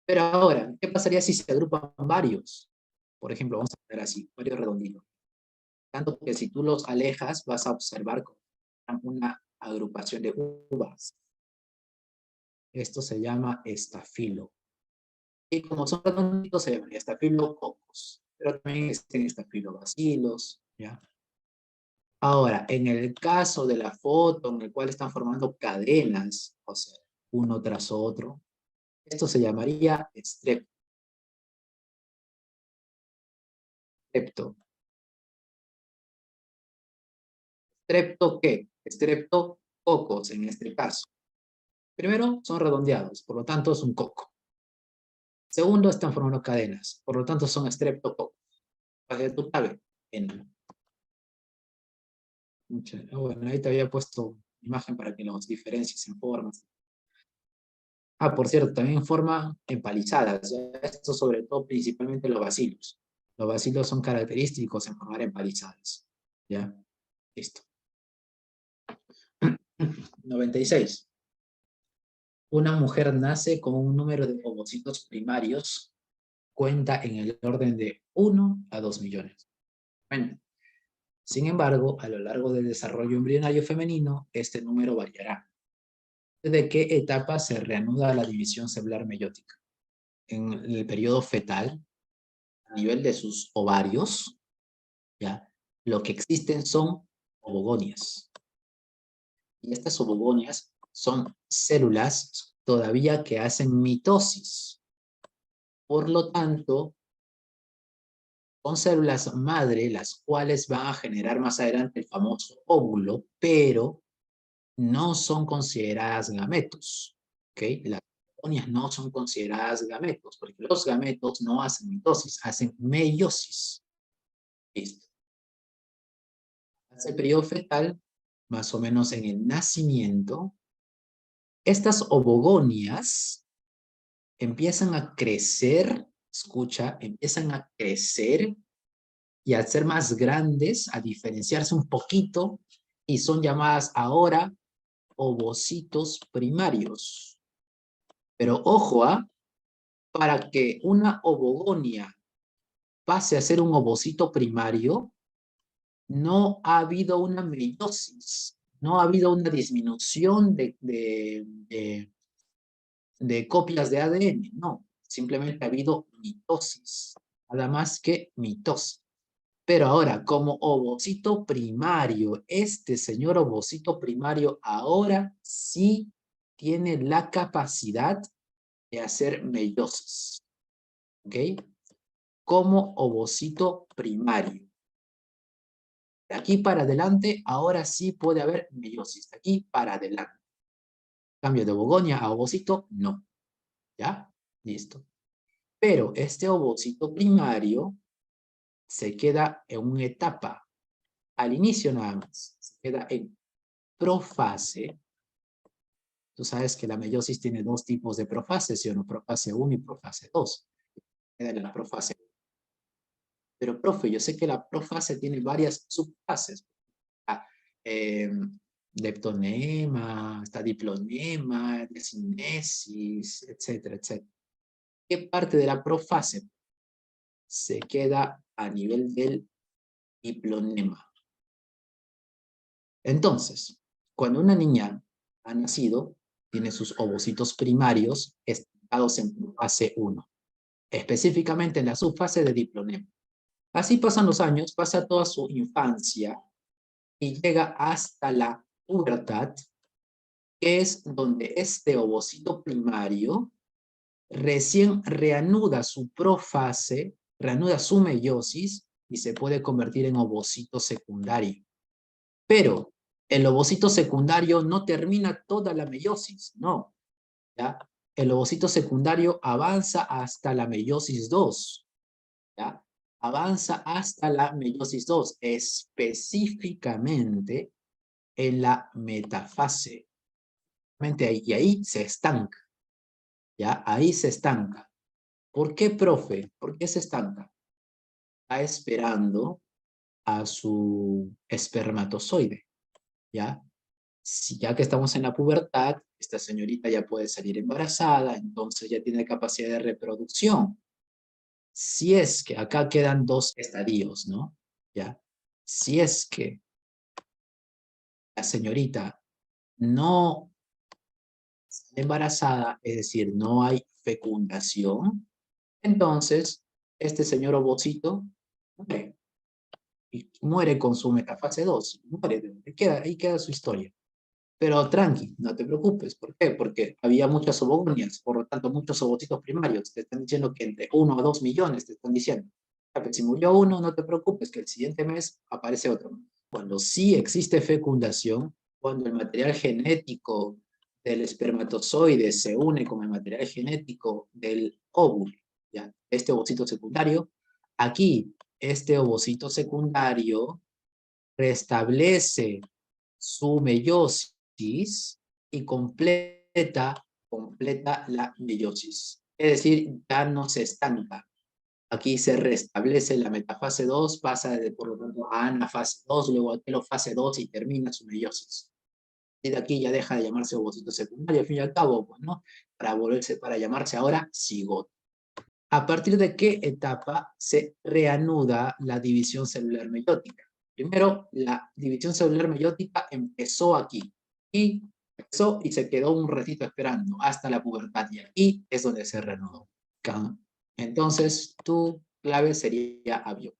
Pero ahora, ¿qué pasaría si se agrupan varios? Por ejemplo, vamos a poner así, varios redonditos. Tanto que si tú los alejas, vas a observar una agrupación de uvas. Esto se llama estafilo. Y como son redonditos, se llamaría estafilococos. Pero también existen estafilobacilos, ¿ya? Ahora, en el caso de la foto en el cual están formando cadenas, o sea, uno tras otro, esto se llamaría strepto. ¿Strepto qué? Streptococos en este caso. Primero, son redondeados, por lo tanto es un coco. Segundo, están formando cadenas, por lo tanto son streptococos. Para que tú sabes, en bueno, ahí te había puesto imagen para que los diferencies en formas. Ah, por cierto, también forman empalizadas. ¿Ya? Esto sobre todo, principalmente los bacilos. Los bacilos son característicos en formar empalizadas. ¿Ya? Listo. 96. Una mujer nace con un número de ovocitos primarios, cuenta en el orden de 1 a 2 millones. Bueno, sin embargo, a lo largo del desarrollo embrionario femenino, este número variará. ¿De qué etapa se reanuda la división celular meiótica? En el periodo fetal, a nivel de sus ovarios, ¿ya? Lo que existen son ovogonias. Y estas ovogonias son células todavía que hacen mitosis. Por lo tanto, son células madre las cuales van a generar más adelante el famoso óvulo, pero no son consideradas gametos. ¿Okay? Las ovogonias no son consideradas gametos, porque los gametos no hacen mitosis, hacen meiosis. Listo. Hace el periodo fetal, más o menos en el nacimiento, estas ovogonias empiezan a crecer, escucha, empiezan a crecer y a ser más grandes, a diferenciarse un poquito, y son llamadas ahora ovocitos primarios. Pero ojo, para que una ovogonia pase a ser un ovocito primario, no ha habido una meiosis, no ha habido una disminución de copias de ADN, no, simplemente ha habido mitosis, nada más que mitosis. Pero ahora, como ovocito primario, este señor ovocito primario ahora sí tiene la capacidad de hacer meiosis, ¿ok? Como ovocito primario. De aquí para adelante, ahora sí puede haber meiosis. De aquí para adelante. Cambio de ovogonia a ovocito, no. ¿Ya? Listo. Pero este ovocito primario se queda en una etapa. Al inicio nada más. Se queda en profase. Tú sabes que la meiosis tiene dos tipos de profase, ¿sí o no? Profase 1 y profase 2. Queda en la profase. Pero, profe, yo sé que la profase tiene varias subfases. Eh, leptonema, está diplonema, desinesis, etcétera, etcétera. ¿Qué parte de la profase se queda a nivel del diplonema? Entonces, cuando una niña ha nacido, tiene sus ovocitos primarios estancados en fase 1, específicamente en la subfase de diplonema. Así pasan los años, pasa toda su infancia y llega hasta la pubertad, que es donde este ovocito primario recién reanuda su profase, reanuda su meiosis y se puede convertir en ovocito secundario. Pero el ovocito secundario no termina toda la meiosis, no. ¿Ya? El ovocito secundario avanza hasta la meiosis 2. ¿Ya? Avanza hasta la meiosis 2, específicamente en la metafase. Y ahí se estanca. ¿Ya? Ahí se estanca. ¿Por qué, profe? ¿Por qué se estanca? Está esperando a su espermatozoide, ¿ya? Si ya que estamos en la pubertad, esta señorita ya puede salir embarazada, entonces ya tiene capacidad de reproducción. Si es que acá quedan dos estadios, ¿no? ¿Ya? Si es que la señorita no está embarazada, es decir, no hay fecundación, entonces este señor ovocito muere, y muere con su metafase 2, muere, ahí queda su historia. Pero tranqui, no te preocupes. ¿Por qué? Porque había muchas ovogonias, por lo tanto muchos ovocitos primarios. Te están diciendo que entre 1 a 2 millones, te están diciendo. Si murió uno, no te preocupes, que el siguiente mes aparece otro. Cuando sí existe fecundación, cuando el material genético del espermatozoide se une con el material genético del óvulo, ¿ya? Este ovocito secundario, aquí este ovocito secundario restablece su meiosis y completa completa la meiosis. Es decir, ya no se estanca. Aquí se restablece la metafase 2, pasa por lo tanto a anafase 2, luego a telofase 2 y termina su meiosis. Y de aquí ya deja de llamarse ovocito secundario, al fin y al cabo, pues, ¿no? Para llamarse ahora cigoto. ¿A partir de qué etapa se reanuda la división celular meiótica? Primero, la división celular meiótica empezó aquí. Y empezó y se quedó un ratito esperando hasta la pubertad. Y aquí es donde se reanudó. Entonces, tu clave sería avión.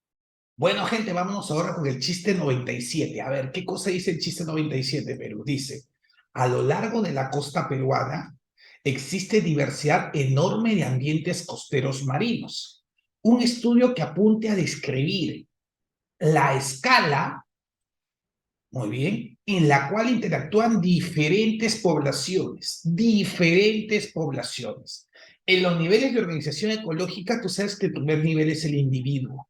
Bueno, gente, vámonos ahora con el chiste 97. A ver, ¿qué cosa dice el chiste 97, Perú? Dice, a lo largo de la costa peruana existe diversidad enorme de ambientes costeros marinos. Un estudio que apunte a describir la escala, muy bien, en la cual interactúan diferentes poblaciones. En los niveles de organización ecológica, tú sabes que el primer nivel es el individuo.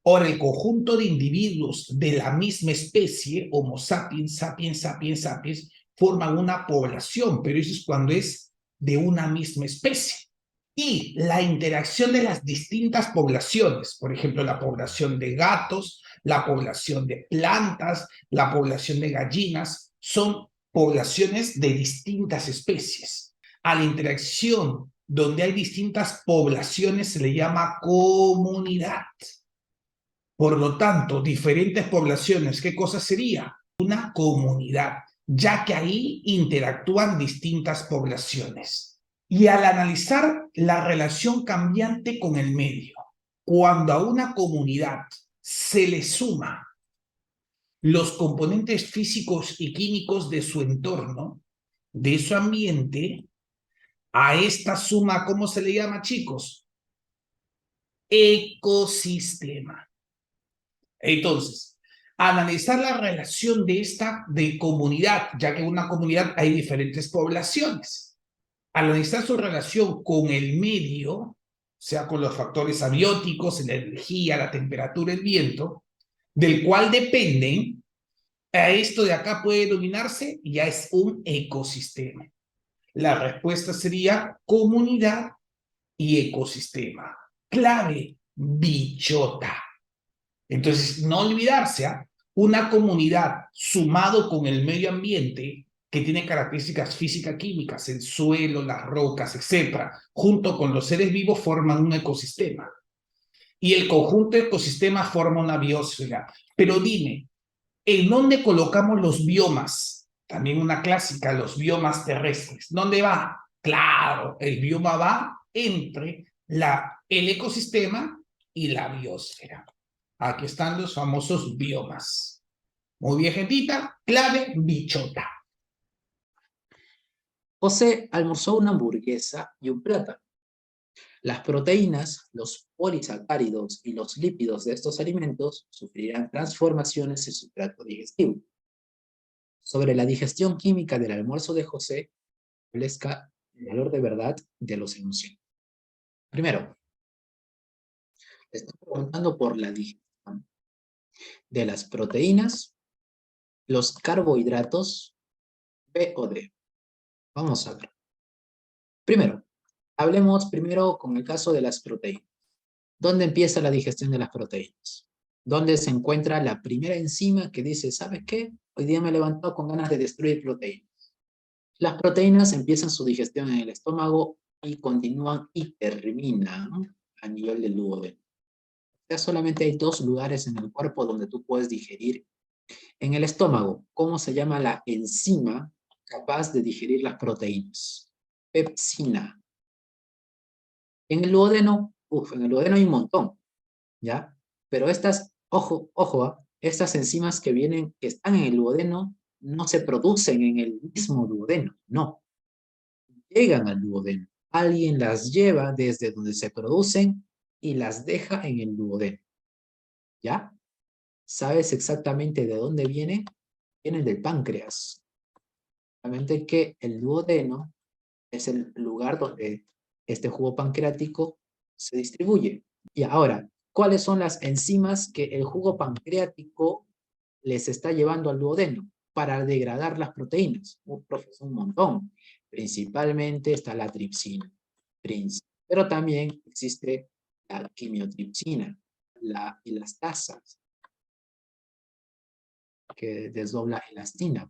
Ahora, el conjunto de individuos de la misma especie, Homo sapiens, sapiens, sapiens, sapiens, forman una población, pero eso es cuando es de una misma especie. Y la interacción de las distintas poblaciones, por ejemplo, la población de gatos, la población de plantas, la población de gallinas, son poblaciones de distintas especies. A la interacción donde hay distintas poblaciones se le llama comunidad. Por lo tanto, diferentes poblaciones, ¿qué cosa sería? Una comunidad, ya que ahí interactúan distintas poblaciones. Y al analizar la relación cambiante con el medio, cuando a una comunidad se le suma los componentes físicos y químicos de su entorno, de su ambiente, a esta suma, ¿cómo se le llama, chicos? Ecosistema. Entonces, analizar la relación de comunidad, ya que en una comunidad hay diferentes poblaciones. Analizar su relación con el medio, sea con los factores abióticos, la energía, la temperatura, el viento, del cual dependen, a esto de acá puede denominarse, ya es un ecosistema. La respuesta sería comunidad y ecosistema. Clave, bichota. Entonces, no olvidarse, una comunidad sumado con el medio ambiente que tiene características física-químicas, el suelo, las rocas, etc., junto con los seres vivos forman un ecosistema. Y el conjunto de ecosistemas forma una biosfera. Pero dime, ¿en dónde colocamos los biomas? También una clásica, los biomas terrestres. ¿Dónde va? Claro, el bioma va entre el ecosistema y la biosfera. Aquí están los famosos biomas. Muy bien, gentita. Clave, bichota. José almorzó una hamburguesa y un plátano. Las proteínas, los polisacáridos y los lípidos de estos alimentos sufrirán transformaciones en su tracto digestivo. Sobre la digestión química del almuerzo de José, establezca el valor de verdad de los enunciados. Primero, le estoy preguntando por la digestión de las proteínas, los carbohidratos, B o D. Vamos a ver. Primero, hablemos primero con el caso de las proteínas. ¿Dónde empieza la digestión de las proteínas? ¿Dónde se encuentra la primera enzima que dice, ¿sabes qué? Hoy día me he levantado con ganas de destruir proteínas. Las proteínas empiezan su digestión en el estómago y continúan y terminan a nivel del duodeno. O sea, solamente hay dos lugares en el cuerpo donde tú puedes digerir. En el estómago, ¿cómo se llama la enzima capaz de digerir las proteínas? Pepsina. En el duodeno, en el duodeno hay un montón, ¿ya? Pero estas, ojo, estas enzimas que están en el duodeno, no se producen en el mismo duodeno, no. Llegan al duodeno. Alguien las lleva desde donde se producen y las deja en el duodeno. ¿Ya? ¿Sabes exactamente de dónde vienen? Vienen del páncreas. Solamente que el duodeno es el lugar donde este jugo pancreático se distribuye. Y ahora, ¿cuáles son las enzimas que el jugo pancreático les está llevando al duodeno para degradar las proteínas? Profe, es un montón. Principalmente está la tripsina. Pero también existe la quimiotripsina, la elastasa, que desdobla elastina.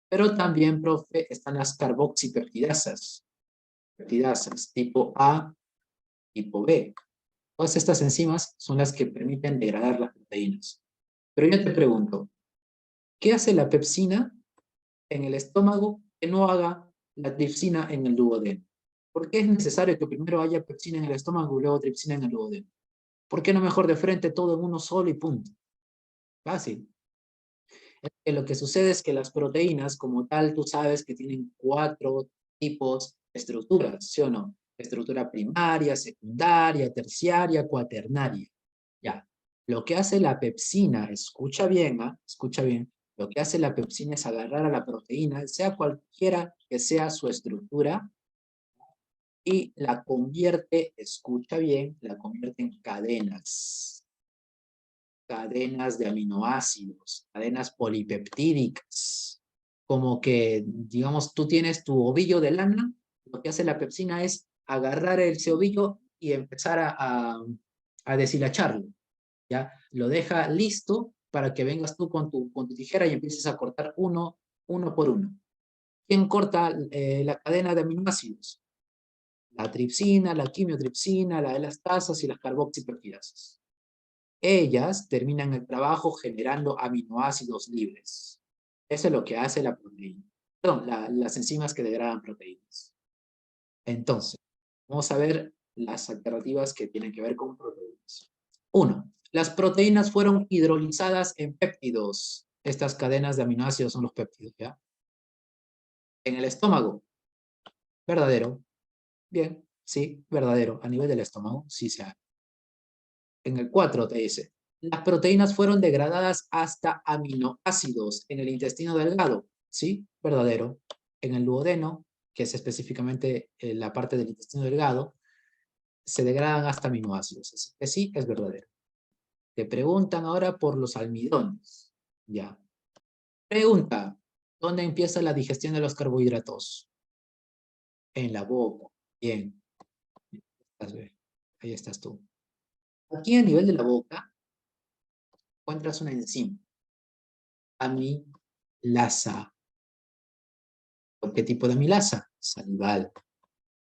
Pero también, profe, están las carboxipeptidasas, tipo A, tipo B. Todas estas enzimas son las que permiten degradar las proteínas. Pero yo te pregunto, ¿qué hace la pepsina en el estómago que no haga la tripsina en el duodeno? ¿Por qué es necesario que primero haya pepsina en el estómago y luego tripsina en el duodeno? ¿Por qué no mejor de frente todo en uno solo y punto? Fácil. Lo que sucede es que las proteínas, como tal, tú sabes que tienen 4 tipos de estructuras, ¿sí o no? Estructura primaria, secundaria, terciaria, cuaternaria. Ya. Lo que hace la pepsina, escucha bien, ¿ah? Escucha bien. Lo que hace la pepsina es agarrar a la proteína, sea cualquiera que sea su estructura, y la convierte, escucha bien, la convierte en cadenas. Cadenas de aminoácidos, cadenas polipeptídicas. Como que, digamos, tú tienes tu ovillo de lana, lo que hace la pepsina es agarrar ese ovillo y empezar a deshilacharlo, ¿ya? Lo deja listo para que vengas tú con tu tijera y empieces a cortar uno por uno. ¿Quién corta la cadena de aminoácidos? La tripsina, la quimiotripsina, la elastasas y las carboxipeptidasas. Ellas terminan el trabajo generando aminoácidos libres. Eso es lo que hace la proteína. Perdón, las enzimas que degradan proteínas. Entonces, vamos a ver las alternativas que tienen que ver con proteínas. 1. Las proteínas fueron hidrolizadas en péptidos. Estas cadenas de aminoácidos son los péptidos, ¿ya? En el estómago. Verdadero. Bien, sí, verdadero. A nivel del estómago, sí se hace. En el 4 te dice, las proteínas fueron degradadas hasta aminoácidos en el intestino delgado. ¿Sí? Verdadero. En el duodeno, que es específicamente la parte del intestino delgado, se degradan hasta aminoácidos. Así que sí, es verdadero. Te preguntan ahora por los almidones. Ya. Pregunta, ¿dónde empieza la digestión de los carbohidratos? En la boca. Bien. Ahí estás tú. Aquí a nivel de la boca encuentras una enzima. Amilasa. ¿Por qué tipo de amilasa? Salival.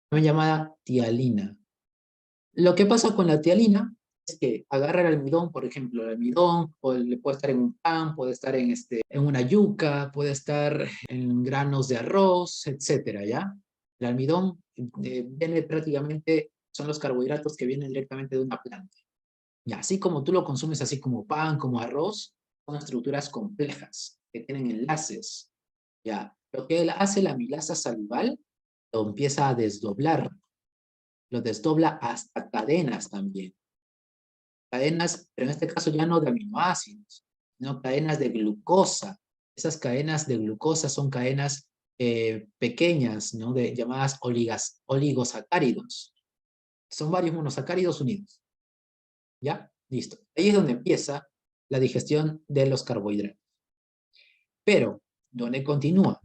También llamada tialina. Lo que pasa con la tialina es que agarra el almidón, por ejemplo, el almidón puede estar en un pan, puede estar en una yuca, puede estar en granos de arroz, etcétera, ¿ya? El almidón viene prácticamente, son los carbohidratos que vienen directamente de una planta. Y así como tú lo consumes así como pan, como arroz, son estructuras complejas que tienen enlaces. Ya, lo que hace la amilasa salival lo empieza a desdoblar, lo desdobla hasta cadenas también. Cadenas, pero en este caso ya no de aminoácidos, sino cadenas de glucosa. Esas cadenas de glucosa son cadenas pequeñas, ¿no? Llamadas oligosacáridos. Son varios monosacáridos unidos. ¿Ya? Listo. Ahí es donde empieza la digestión de los carbohidratos. Pero, ¿dónde continúa?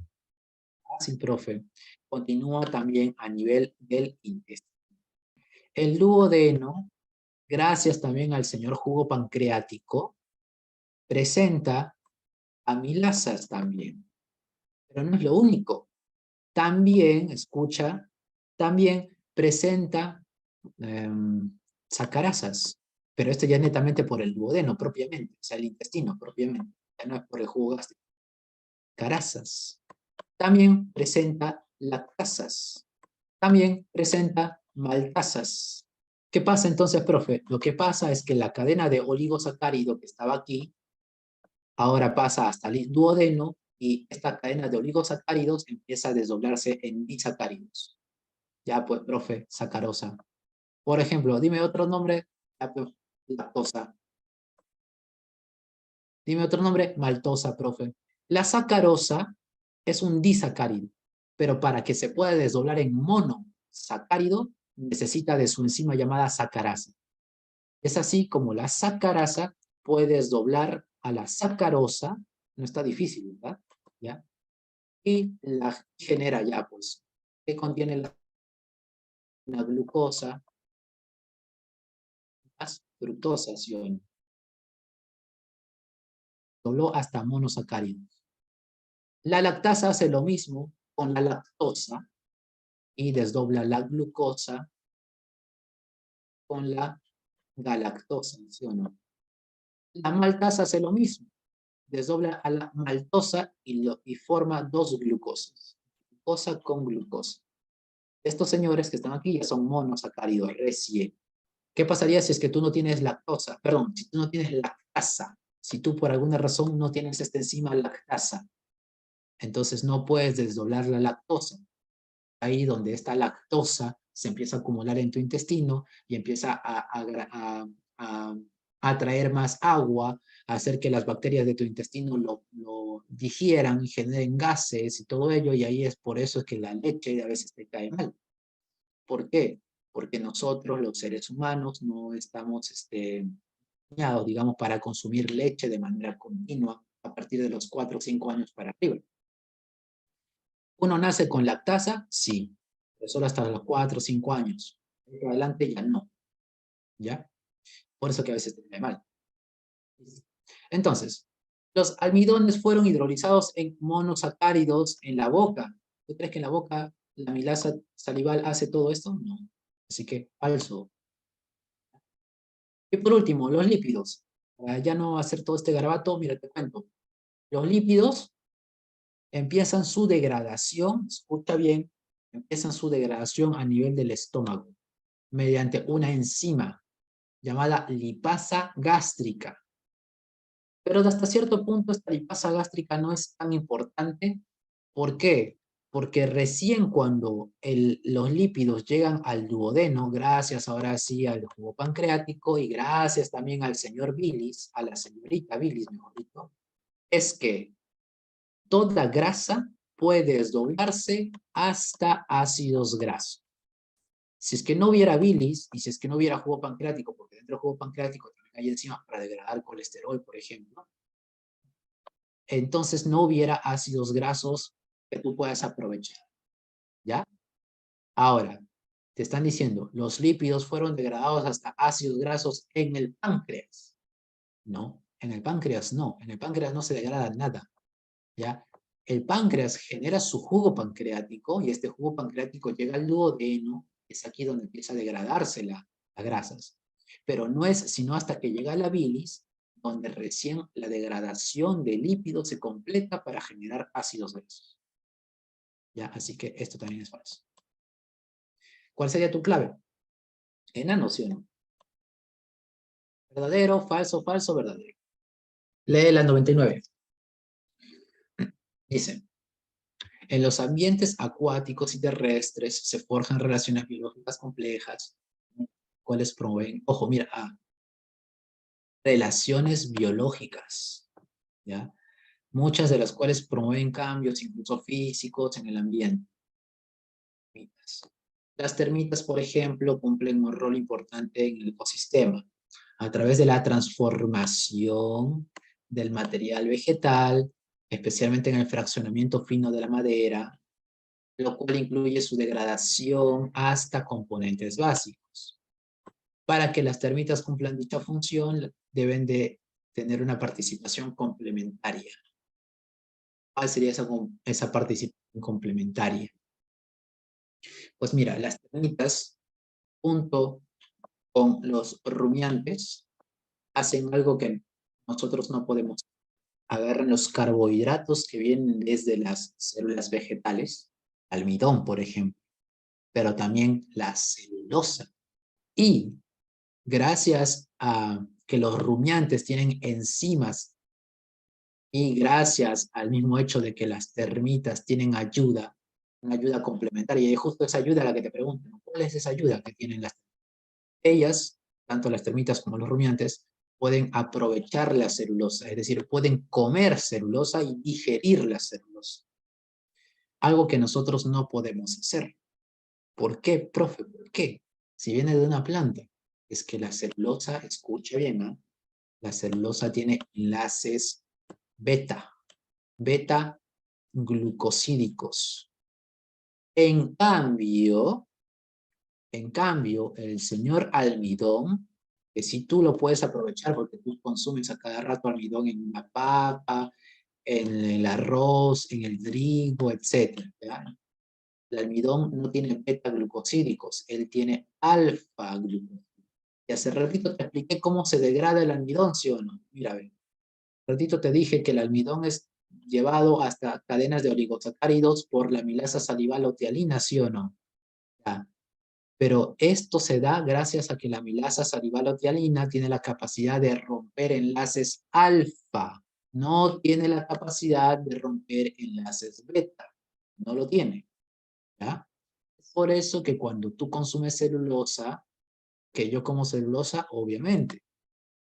Sí, profe. Continúa también a nivel del intestino. El duodeno, gracias también al señor jugo pancreático, presenta amilasas también. Pero no es lo único. También, escucha, también presenta sacarasas. Pero esto ya es netamente por el duodeno propiamente, o sea, el intestino propiamente. Ya no es por el jugo gástrico. Sacarasas. También presenta lactasas. También presenta maltasas. ¿Qué pasa entonces, profe? Lo que pasa es que la cadena de oligosacárido que estaba aquí, ahora pasa hasta el duodeno y esta cadena de oligosacáridos empieza a desdoblarse en disacáridos. Ya pues, profe, sacarosa. Por ejemplo, dime otro nombre, lactosa. Dime otro nombre, maltosa, profe. La sacarosa es un disacárido, pero para que se pueda desdoblar en monosacárido, necesita de su enzima llamada sacarasa. Es así como la sacarasa puede desdoblar a la sacarosa, no está difícil, ¿verdad? ¿Ya? y la genera ya, pues, que contiene la glucosa, las fructosas, ¿sí o no? Dobló hasta monosacáridos. La lactasa hace lo mismo con la lactosa y desdobla la glucosa con la galactosa, ¿sí o no? La maltasa hace lo mismo, desdobla a la maltosa y forma dos glucosas, glucosa con glucosa. Estos señores que están aquí ya son monosacáridos recién. ¿Qué pasaría si es que tú no tienes lactosa? Perdón, si tú no tienes lactasa, si tú por alguna razón no tienes esta enzima lactasa, entonces no puedes desdoblar la lactosa. Ahí donde esta lactosa se empieza a acumular en tu intestino y empieza a atraer más agua, a hacer que las bacterias de tu intestino lo digieran y generen gases y todo ello, y ahí es por eso es que la leche a veces te cae mal. ¿Por qué? Porque nosotros, los seres humanos, no estamos diseñados, digamos, para consumir leche de manera continua a partir de los 4 o 5 años para arriba. ¿Uno nace con lactasa? Sí, pero solo hasta los 4 o 5 años. De adelante ya no, ¿ya? Por eso que a veces te cae mal. Entonces, los almidones fueron hidrolizados en monosacáridos en la boca. ¿Tú crees que en la boca la amilasa salival hace todo esto? No. Así que, falso. Y por último, los lípidos. Para ya no hacer todo este garabato, mira, te cuento. Los lípidos empiezan su degradación, escucha bien, empiezan su degradación a nivel del estómago, mediante una enzima llamada lipasa gástrica. Pero hasta cierto punto esta lipasa gástrica no es tan importante. ¿Por qué? Porque recién cuando los lípidos llegan al duodeno, gracias ahora sí al jugo pancreático y gracias también al señor bilis, a la señorita bilis, mejor dicho, es que toda grasa puede desdoblarse hasta ácidos grasos. Si es que no hubiera bilis y si es que no hubiera jugo pancreático, porque dentro del jugo pancreático también hay enzimas para degradar colesterol, por ejemplo, entonces no hubiera ácidos grasos que tú puedas aprovechar, ¿ya? Ahora, te están diciendo, los lípidos fueron degradados hasta ácidos grasos en el páncreas. No, en el páncreas no, en el páncreas no se degrada nada, ¿ya? El páncreas genera su jugo pancreático y este jugo pancreático llega al duodeno, es aquí donde empieza a degradarse las grasas. Pero no es sino hasta que llega a la bilis, donde recién la degradación de lípidos se completa para generar ácidos grasos. ¿Ya? Así que esto también es falso. ¿Cuál sería tu clave? Enano, ¿sí o no? ¿Verdadero, falso, falso, verdadero? Lee la 99. Dice, en los ambientes acuáticos y terrestres se forjan relaciones biológicas complejas, cuales promueven, ojo, mira, relaciones biológicas, ¿ya? Muchas de las cuales promueven cambios, incluso físicos, en el ambiente. Las termitas, por ejemplo, cumplen un rol importante en el ecosistema a través de la transformación del material vegetal, especialmente en el fraccionamiento fino de la madera, lo cual incluye su degradación hasta componentes básicos. Para que las termitas cumplan dicha función, deben de tener una participación complementaria. ¿Cuál sería esa participación complementaria? Pues mira, las termitas, junto con los rumiantes, hacen algo que nosotros no podemos. Agarran los carbohidratos que vienen desde las células vegetales, almidón, por ejemplo, pero también la celulosa. Y gracias a que los rumiantes tienen enzimas y gracias al mismo hecho de que las termitas tienen ayuda, una ayuda complementaria, y justo esa ayuda a la que te preguntan, ¿cuál es esa ayuda que tienen las termitas? Ellas, tanto las termitas como los rumiantes, pueden aprovechar la celulosa, es decir, pueden comer celulosa y digerir la celulosa. Algo que nosotros no podemos hacer. ¿Por qué, profe? ¿Por qué? Si viene de una planta, es que la celulosa, escuche bien, ¿eh? La celulosa tiene enlaces beta. Beta glucosídicos. En cambio, el señor almidón, que si tú lo puedes aprovechar porque tú consumes a cada rato almidón en la papa, en el arroz, en el trigo, etc. El almidón no tiene beta-glucosídicos, él tiene alfa-glucosídicos. Y hace ratito te expliqué cómo se degrada el almidón, ¿sí o no? Mira, ve. Hace ratito te dije que el almidón es llevado hasta cadenas de oligosacáridos por la amilasa salival o tialina, ¿sí o no? Ya. Pero esto se da gracias a que la amilasa salivalotialina tiene la capacidad de romper enlaces alfa. No tiene la capacidad de romper enlaces beta. No lo tiene. ¿Ya? Es por eso que cuando tú consumes celulosa, que yo como celulosa, obviamente.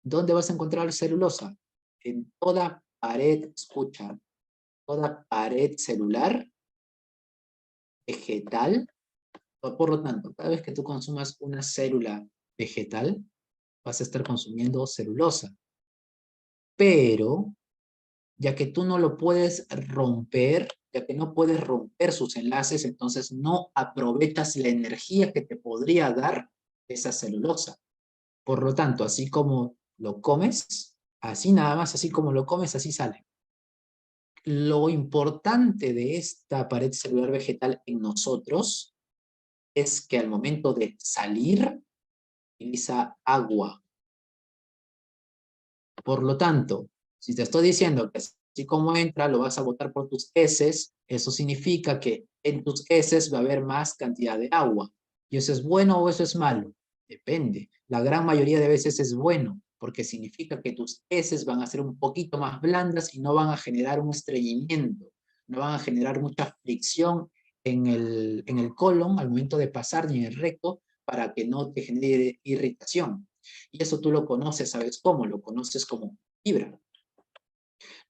¿Dónde vas a encontrar celulosa? En toda pared, escucha, toda pared celular, vegetal. Por lo tanto, cada vez que tú consumas una célula vegetal, vas a estar consumiendo celulosa. Pero, ya que tú no lo puedes romper, ya que no puedes romper sus enlaces, entonces no aprovechas la energía que te podría dar esa celulosa. Por lo tanto, así como lo comes, así nada más, así como lo comes, así sale. Lo importante de esta pared celular vegetal en nosotros es que al momento de salir, utiliza agua. Por lo tanto, si te estoy diciendo que así como entra, lo vas a botar por tus heces, eso significa que en tus heces va a haber más cantidad de agua. ¿Y eso es bueno o eso es malo? Depende. La gran mayoría de veces es bueno, porque significa que tus heces van a ser un poquito más blandas y no van a generar un estreñimiento, no van a generar mucha fricción en el colon al momento de pasar ni en el recto para que no te genere irritación. Y eso tú lo conoces, ¿sabes cómo? Lo conoces como fibra.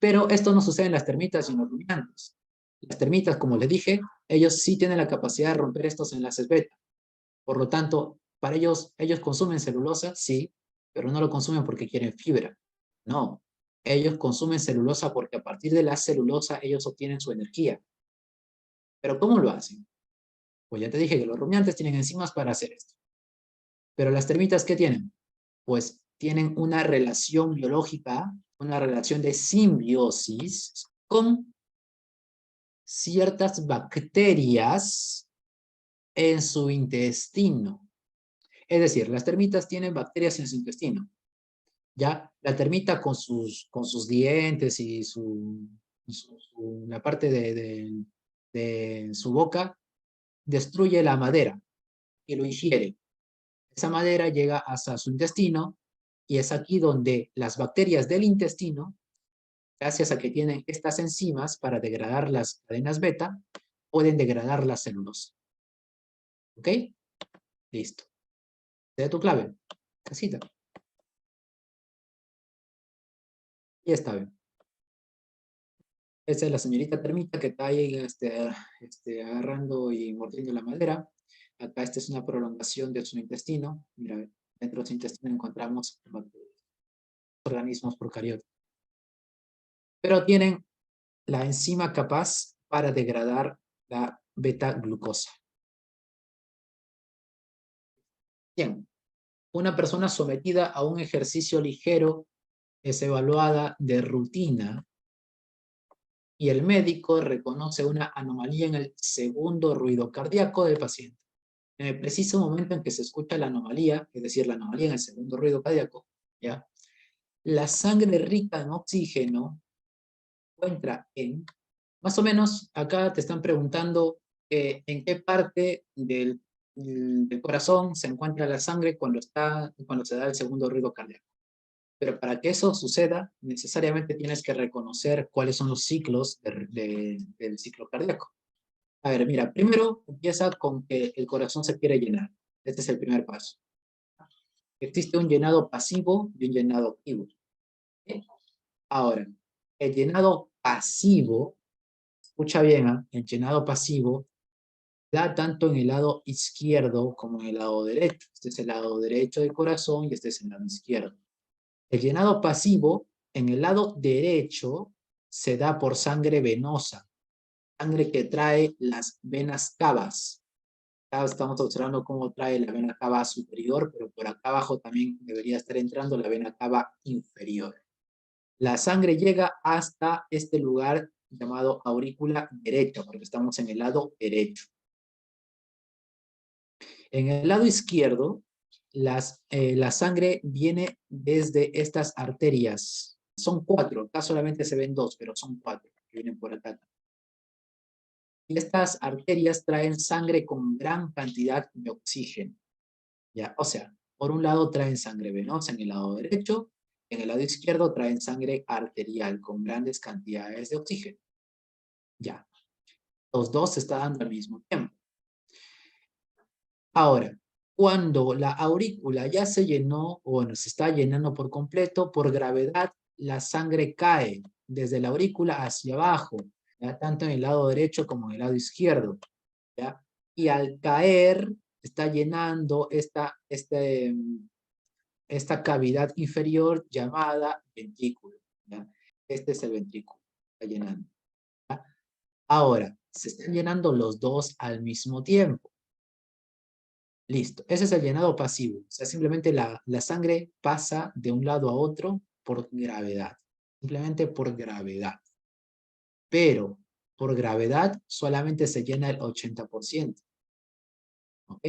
Pero esto no sucede en las termitas y en los rumiantes. Las termitas, como les dije, ellos sí tienen la capacidad de romper estos enlaces beta. Por lo tanto, para ellos consumen celulosa, sí, pero no lo consumen porque quieren fibra. No, ellos consumen celulosa porque a partir de la celulosa ellos obtienen su energía. ¿Pero cómo lo hacen? Pues ya te dije que los rumiantes tienen enzimas para hacer esto. Pero las termitas, ¿qué tienen? Pues tienen una relación biológica, una relación de simbiosis con ciertas bacterias en su intestino. Es decir, las termitas tienen bacterias en su intestino. ¿Ya? La termita con sus dientes y la parte de su boca destruye la madera y lo ingiere. Esa madera llega hasta su intestino y es aquí donde las bacterias del intestino, gracias a que tienen estas enzimas para degradar las cadenas beta, pueden degradar la celulosa. ¿Ok? Listo. ¿Te da tu clave? Casita. Y está bien. Esta es la señorita termita que está ahí agarrando y mordiendo la madera. Acá esta es una prolongación de su intestino. Mira, dentro de su intestino encontramos organismos procariotas. Pero tienen la enzima capaz para degradar la beta-glucosa. Bien, una persona sometida a un ejercicio ligero es evaluada de rutina y el médico reconoce una anomalía en el segundo ruido cardíaco del paciente. En el preciso momento en que se escucha la anomalía, es decir, la anomalía en el segundo ruido cardíaco, ¿ya? La sangre rica en oxígeno encuentra en, más o menos, acá te están preguntando en qué parte del corazón se encuentra la sangre cuando se da el segundo ruido cardíaco. Pero para que eso suceda, necesariamente tienes que reconocer cuáles son los ciclos del ciclo cardíaco. A ver, mira, primero empieza con que el corazón se quiere llenar. Este es el primer paso. Existe un llenado pasivo y un llenado activo. ¿Sí? Ahora, el llenado pasivo, escucha bien, ¿eh? El llenado pasivo da tanto en el lado izquierdo como en el lado derecho. Este es el lado derecho del corazón y este es el lado izquierdo. El llenado pasivo en el lado derecho se da por sangre venosa. Sangre que trae las venas cavas. Acá estamos observando cómo trae la vena cava superior, pero por acá abajo también debería estar entrando la vena cava inferior. La sangre llega hasta este lugar llamado aurícula derecha, porque estamos en el lado derecho. En el lado izquierdo, la sangre viene desde estas arterias. Son 4, acá solamente se ven 2, pero son 4 que vienen por acá. Y estas arterias traen sangre con gran cantidad de oxígeno. ¿Ya? O sea, por un lado traen sangre venosa en el lado derecho, en el lado izquierdo traen sangre arterial con grandes cantidades de oxígeno. Ya, los dos se están dando al mismo tiempo. Ahora, cuando la aurícula ya se llenó, o bueno, se está llenando por completo, por gravedad, la sangre cae desde la aurícula hacia abajo, ¿ya? Tanto en el lado derecho como en el lado izquierdo, ¿ya? Y al caer, está llenando esta cavidad inferior llamada ventrículo, ¿ya? Este es el ventrículo, está llenando, ¿ya? Ahora, se están llenando los dos al mismo tiempo. Listo, ese es el llenado pasivo. O sea, simplemente la sangre pasa de un lado a otro por gravedad. Simplemente por gravedad. Pero por gravedad solamente se llena el 80%. ¿Ok?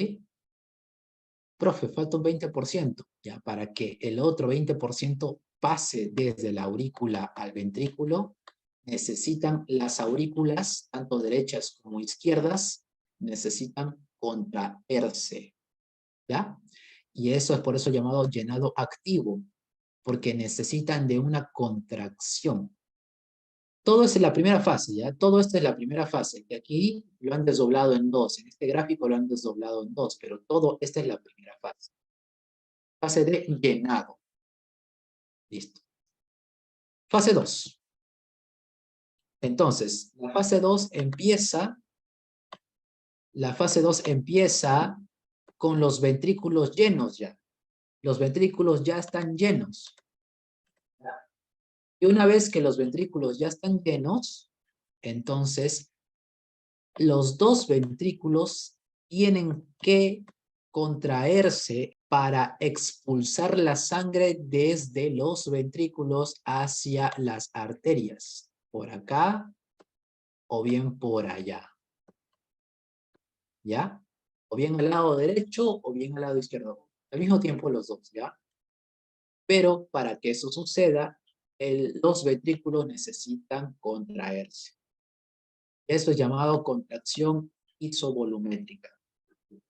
Profe, falta un 20%. Ya, para que el otro 20% pase desde la aurícula al ventrículo, necesitan las aurículas, tanto derechas como izquierdas, necesitan contraerse. ¿Ya? Y eso es por eso llamado llenado activo, porque necesitan de una contracción. Todo es en la primera fase, ¿ya? Todo esto es la primera fase, que aquí lo han desdoblado en dos. En este gráfico lo han desdoblado en dos, pero todo, esta es la primera fase. Fase de llenado. Listo. Fase 2. Entonces, la fase 2 empieza con los ventrículos llenos ya. Los ventrículos ya están llenos. Y una vez que los ventrículos ya están llenos, entonces los dos ventrículos tienen que contraerse para expulsar la sangre desde los ventrículos hacia las arterias, por acá o bien por allá. ¿Ya? O bien al lado derecho o bien al lado izquierdo. Al mismo tiempo los dos, ¿ya? Pero para que eso suceda, los ventrículos necesitan contraerse. Eso es llamado contracción isovolumétrica.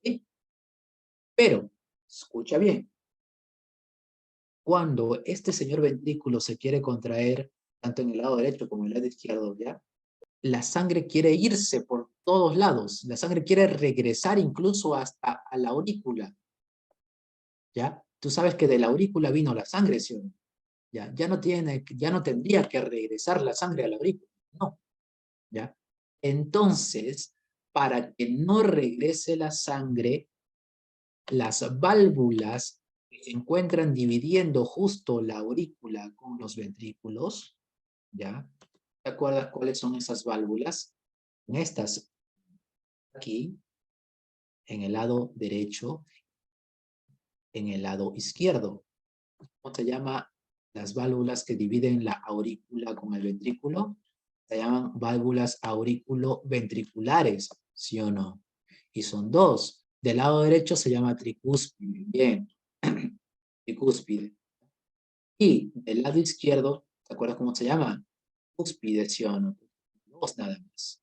¿Sí? Pero, escucha bien, cuando este señor ventrículo se quiere contraer, tanto en el lado derecho como en el lado izquierdo, ¿ya? La sangre quiere irse por todos lados. La sangre quiere regresar incluso hasta a la aurícula. ¿Ya? Tú sabes que de la aurícula vino la sangre, ¿sí o no? Ya no tendría que regresar la sangre a la aurícula. No. ¿Ya? Entonces, para que no regrese la sangre, las válvulas que se encuentran dividiendo justo la aurícula con los ventrículos, ¿ya? ¿Te acuerdas cuáles son esas válvulas? Estas aquí, en el lado derecho, en el lado izquierdo. ¿Cómo se llama las válvulas que dividen la aurícula con el ventrículo? Se llaman válvulas aurículo-ventriculares, ¿sí o no? Y son dos. Del lado derecho se llama tricúspide, bien, tricúspide. Y del lado izquierdo, ¿te acuerdas cómo se llama? Cúspide, ¿sí o no? Dos nada más.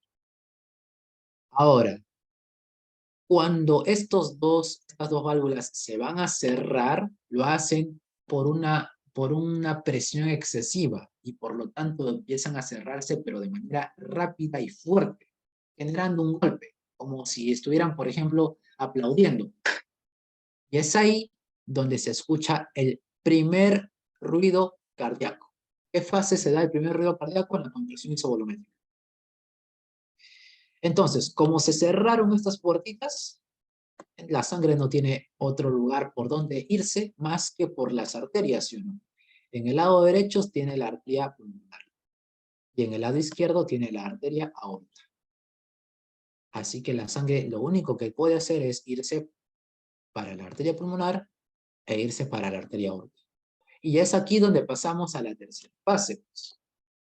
Ahora, cuando estas dos válvulas se van a cerrar, lo hacen por una presión excesiva y por lo tanto empiezan a cerrarse pero de manera rápida y fuerte, generando un golpe, como si estuvieran, por ejemplo, aplaudiendo. Y es ahí donde se escucha el primer ruido cardíaco. ¿Qué fase se da el primer ruido cardíaco? En la contracción isovolumétrica. Entonces, como se cerraron estas puertitas, la sangre no tiene otro lugar por donde irse más que por las arterias, ¿sí o no? En el lado derecho tiene la arteria pulmonar y en el lado izquierdo tiene la arteria aorta. Así que la sangre lo único que puede hacer es irse para la arteria pulmonar e irse para la arteria aórtica. Y es aquí donde pasamos a la tercera fase.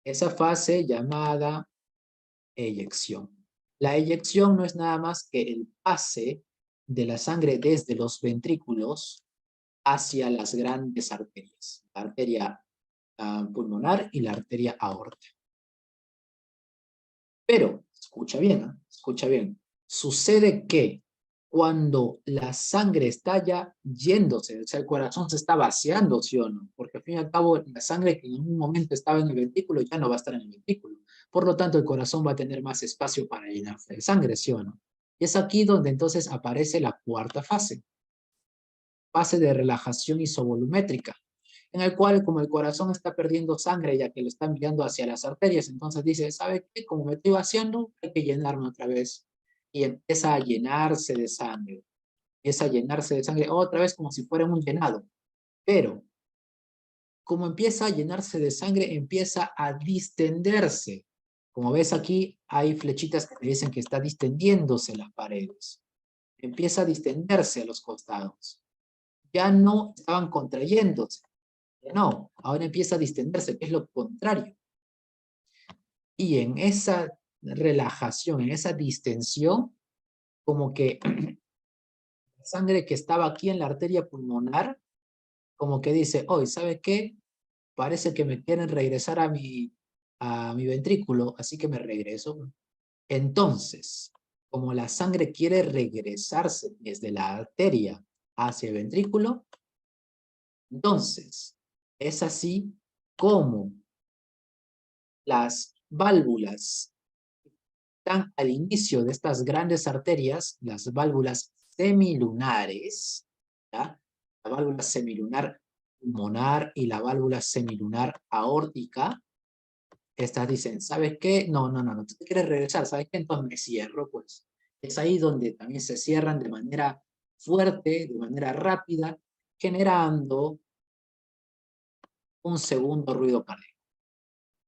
Esa fase llamada eyección. La eyección no es nada más que el pase de la sangre desde los ventrículos hacia las grandes arterias, la arteria pulmonar y la arteria aórtica. Pero, escucha bien, escucha bien, sucede que cuando la sangre está ya yéndose, o sea, el corazón se está vaciando, ¿sí o no? Porque al fin y al cabo, la sangre que en un momento estaba en el ventrículo ya no va a estar en el ventrículo. Por lo tanto, el corazón va a tener más espacio para llenarse de sangre, ¿sí o no? Y es aquí donde entonces aparece la cuarta fase de relajación isovolumétrica, en el cual como el corazón está perdiendo sangre ya que lo está enviando hacia las arterias, entonces dice, ¿sabe qué? Como me estoy vaciando, hay que llenarme otra vez. Y empieza a llenarse de sangre. Empieza a llenarse de sangre otra vez como si fuera un llenado. Pero como empieza a llenarse de sangre, empieza a distenderse. Como ves aquí, hay flechitas que te dicen que está distendiéndose las paredes. Empieza a distenderse a los costados. Ya no estaban contrayéndose. No, ahora empieza a distenderse, que es lo contrario. Y en esa relajación, en esa distensión, como que la sangre que estaba aquí en la arteria pulmonar, como que dice, hoy, ¿sabe qué? Parece que me quieren regresar a mi ventrículo, así que me regreso. Entonces, como la sangre quiere regresarse desde la arteria hacia el ventrículo, entonces es así como las válvulas están al inicio de estas grandes arterias, las válvulas semilunares, ¿ya? La válvula semilunar pulmonar y la válvula semilunar aórtica. Estas dicen, ¿sabes qué? No, tú te quieres regresar, ¿sabes qué? Entonces me cierro, pues. Es ahí donde también se cierran de manera fuerte, de manera rápida, generando un segundo ruido cardíaco.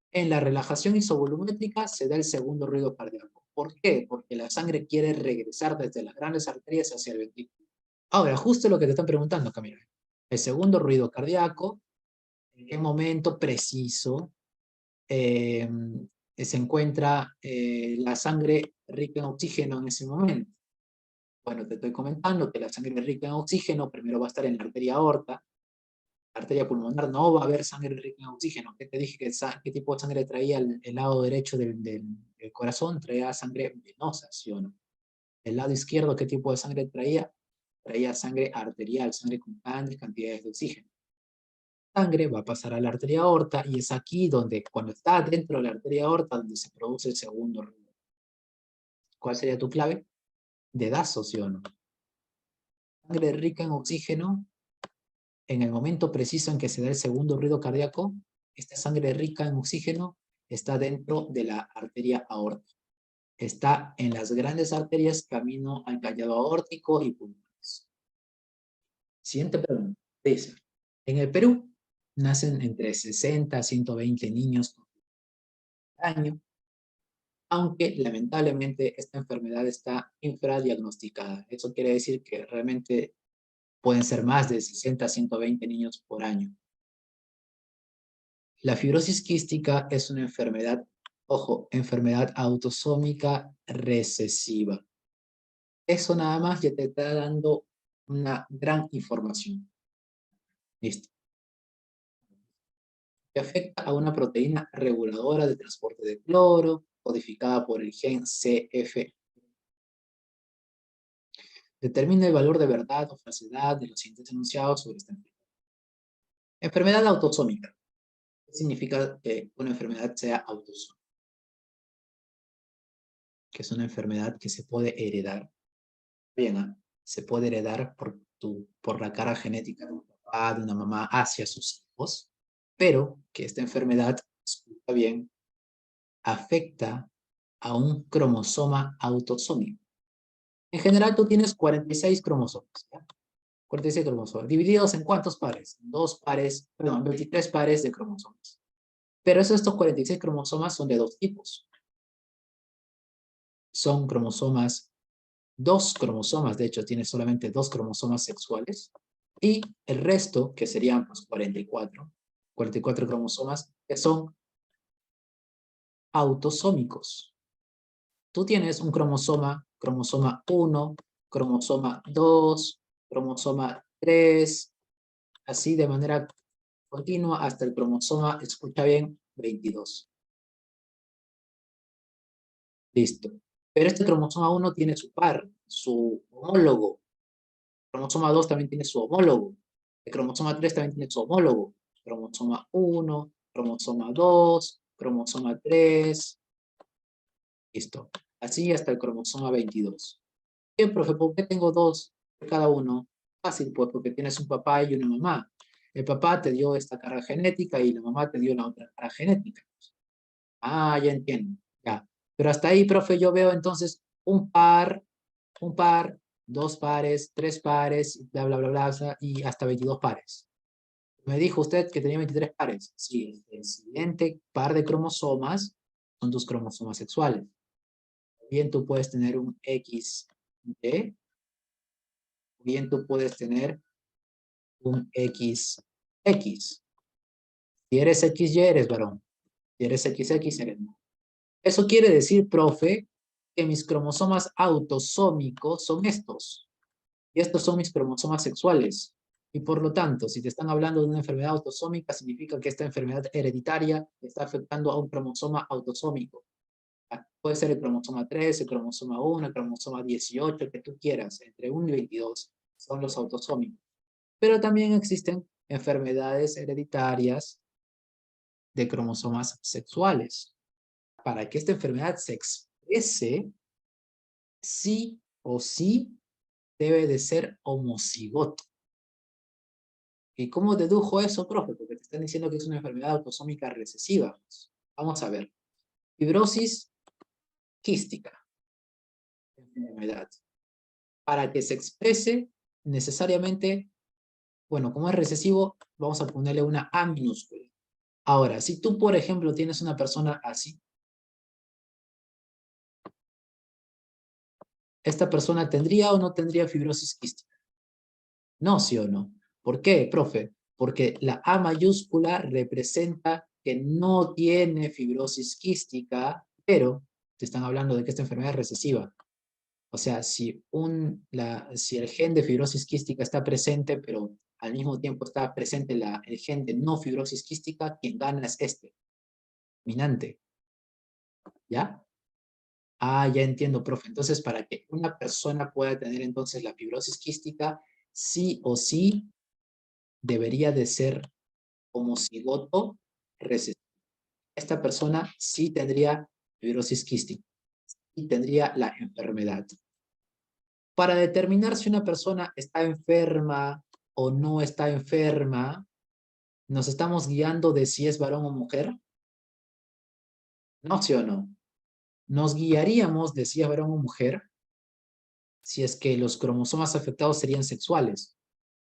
En la relajación isovolumétrica se da el segundo ruido cardíaco. ¿Por qué? Porque la sangre quiere regresar desde las grandes arterias hacia el ventrículo. Ahora, justo lo que te están preguntando, Camila. El segundo ruido cardíaco, ¿en qué momento preciso se encuentra la sangre rica en oxígeno en ese momento? Bueno, te estoy comentando que la sangre rica en oxígeno primero va a estar en la arteria aorta, arteria pulmonar no va a haber sangre rica en oxígeno. ¿Qué te dije? ¿Qué tipo de sangre traía el lado derecho del corazón? Traía sangre venosa, ¿sí o no? El lado izquierdo, ¿qué tipo de sangre traía? Traía sangre arterial, sangre con grandes cantidades de oxígeno. Sangre va a pasar a la arteria aorta y es aquí donde, cuando está dentro de la arteria aorta, donde se produce el segundo ruido. ¿Cuál sería tu clave? Dedazo, ¿sí o no? Sangre rica en oxígeno. En el momento preciso en que se da el segundo ruido cardíaco, esta sangre rica en oxígeno está dentro de la arteria aórtica. Está en las grandes arterias camino al callado aórtico y pulmones. Siguiente pregunta. Dice, en el Perú nacen entre 60 a 120 niños por año, aunque lamentablemente esta enfermedad está infradiagnosticada. Eso quiere decir que realmente pueden ser más de 60 a 120 niños por año. La fibrosis quística es una enfermedad, ojo, enfermedad autosómica recesiva. Eso nada más ya te está dando una gran información. Listo. Que afecta a una proteína reguladora de transporte de cloro, codificada por el gen CF. Determina el valor de verdad o falsedad de los siguientes enunciados sobre esta enfermedad. Enfermedad autosómica. ¿Qué significa que una enfermedad sea autosómica? Que es una enfermedad que se puede heredar. Bien, ¿eh? Se puede heredar por la carga genética de un papá, de una mamá hacia sus hijos, pero que esta enfermedad, escucha bien, afecta a un cromosoma autosómico. En general, tú tienes 46 cromosomas, ¿ya? 46 cromosomas, divididos en ¿cuántos pares? 23 pares de cromosomas. Pero estos 46 cromosomas son de dos tipos. son cromosomas, 2 cromosomas, de hecho tiene solamente 2 cromosomas sexuales, y el resto, que serían pues, 44 cromosomas, que son autosómicos. Tú tienes un cromosoma 1, cromosoma 2, cromosoma 3, así de manera continua hasta el cromosoma, escucha bien, 22. Listo. Pero este cromosoma 1 tiene su par, su homólogo. El cromosoma 2 también tiene su homólogo. El cromosoma 3 también tiene su homólogo. Cromosoma 1, cromosoma 2, cromosoma 3. Listo. Así hasta el cromosoma 22. ¿Qué, profe? ¿Por qué tengo 2 de cada uno? Fácil, pues, porque tienes un papá y una mamá. El papá te dio esta carga genética y la mamá te dio la otra carga genética. Ah, ya entiendo. Ya. Pero hasta ahí, profe, yo veo entonces un par, 2 pares, 3 pares, bla, bla, bla, bla, y hasta 22 pares. Me dijo usted que tenía 23 pares. Sí, el siguiente par de cromosomas son tus cromosomas sexuales. Bien, tú puedes tener un XY, bien tú puedes tener un XX. Si eres XY, eres varón. Si eres XX, eres mujer. Eso quiere decir, profe, que mis cromosomas autosómicos son estos. Y estos son mis cromosomas sexuales. Y por lo tanto, si te están hablando de una enfermedad autosómica, significa que esta enfermedad hereditaria está afectando a un cromosoma autosómico. Puede ser el cromosoma 3, el cromosoma 1, el cromosoma 18, el que tú quieras, entre 1 y 22 son los autosómicos. Pero también existen enfermedades hereditarias de cromosomas sexuales. Para que esta enfermedad se exprese, sí o sí debe de ser homocigoto. ¿Y cómo dedujo eso, profe? Porque te están diciendo que es una enfermedad autosómica recesiva. Vamos a ver. Fibrosis quística. Enfermedad. Para que se exprese, necesariamente, bueno, como es recesivo, vamos a ponerle una A minúscula. Ahora, si tú, por ejemplo, tienes una persona así, ¿esta persona tendría o no tendría fibrosis quística? No, sí o no. ¿Por qué, profe? Porque la A mayúscula representa que no tiene fibrosis quística, pero te están hablando de que esta enfermedad es recesiva. O sea, si el gen de fibrosis quística está presente, pero al mismo tiempo está presente el gen de no fibrosis quística, quien gana es este, dominante. ¿Ya? Ah, ya entiendo, profe. Entonces, para que una persona pueda tener entonces la fibrosis quística, sí o sí debería de ser homocigoto recesivo. Esta persona sí tendría fibrosis quística y tendría la enfermedad. Para determinar si una persona está enferma o no está enferma, ¿nos estamos guiando de si es varón o mujer? No, sí o no. Nos guiaríamos de si es varón o mujer si es que los cromosomas afectados serían sexuales,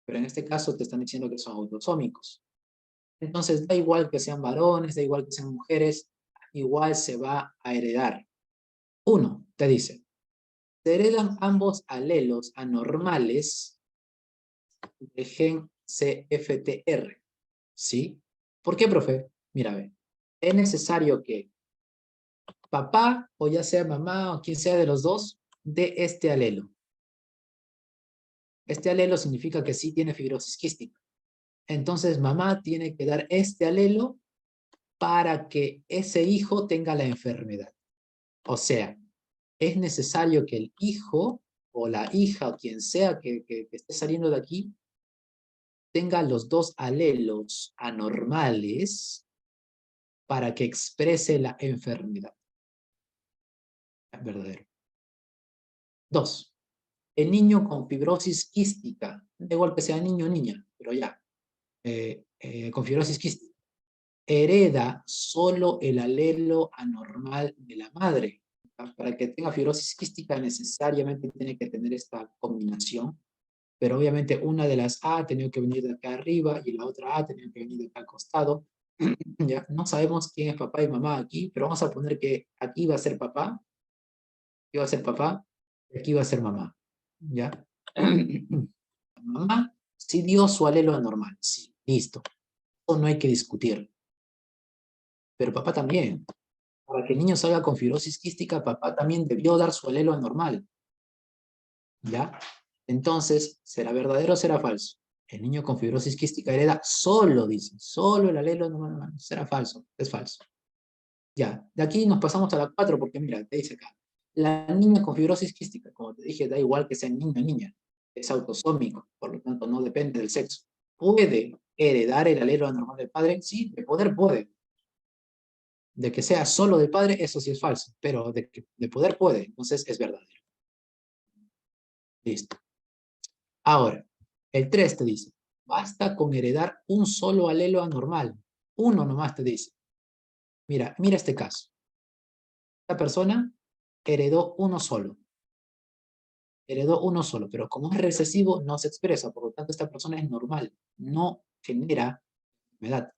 pero en este caso te están diciendo que son autosómicos. Entonces, da igual que sean varones, da igual que sean mujeres, igual se va a heredar. 1, te dice, se heredan ambos alelos anormales del gen CFTR. ¿Sí? ¿Por qué, profe? Mira, ve, es necesario que papá, o ya sea mamá, o quien sea de los dos, dé este alelo. Este alelo significa que sí tiene fibrosis quística. Entonces, mamá tiene que dar este alelo para que ese hijo tenga la enfermedad. O sea, es necesario que el hijo o la hija o quien sea que esté saliendo de aquí tenga los 2 alelos anormales para que exprese la enfermedad. Es verdadero. 2. El niño con fibrosis quística, da igual que sea niño o niña, pero ya, con fibrosis quística, hereda solo el alelo anormal de la madre. Para que tenga fibrosis quística necesariamente tiene que tener esta combinación, pero obviamente una de las A ha tenido que venir de acá arriba y la otra A ha tenido que venir de acá al costado. Ya no sabemos quién es papá y mamá aquí, pero vamos a poner que aquí va a ser papá Aquí va a ser papá y aquí va a ser mamá. ¿Ya? Mamá sí dio su alelo anormal. Sí, listo. Eso no hay que discutir. Pero papá también. Para que el niño salga con fibrosis quística, papá también debió dar su alelo anormal. ¿Ya? Entonces, ¿será verdadero o será falso? El niño con fibrosis quística hereda solo, dice, solo el alelo anormal. ¿Será falso? Es falso. Ya, de aquí nos pasamos a la 4 porque mira, te dice acá. La niña con fibrosis quística, como te dije, da igual que sea niño o niña, es autosómico, por lo tanto no depende del sexo. ¿Puede heredar el alelo anormal del padre? Sí, de poder puede. De que sea solo del padre, eso sí es falso, pero de poder puede, entonces es verdadero. Listo. Ahora, el 3 te dice, basta con heredar un solo alelo anormal. Uno nomás te dice. Mira este caso. Esta persona heredó uno solo. Heredó uno solo, pero como es recesivo, no se expresa. Por lo tanto, esta persona es normal. No genera enfermedad.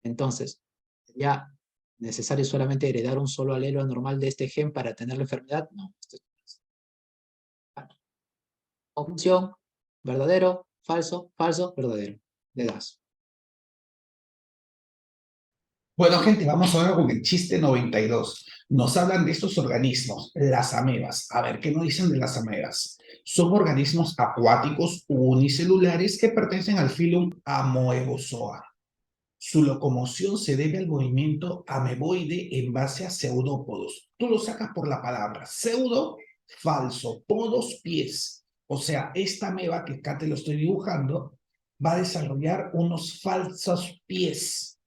Entonces, ¿sería necesario solamente heredar un solo alelo anormal de este gen para tener la enfermedad? No. Conclusión, verdadero, falso, falso, verdadero. Le das. Bueno, gente, vamos ahora con el chiste 92. Nos hablan de estos organismos, las amebas. A ver, ¿qué nos dicen de las amebas? Son organismos acuáticos unicelulares que pertenecen al filum Amoebozoa. Su locomoción se debe al movimiento ameboide en base a pseudópodos. Tú lo sacas por la palabra pseudo, falso, podos, pies. O sea, esta ameba que acá te lo estoy dibujando va a desarrollar unos falsos pies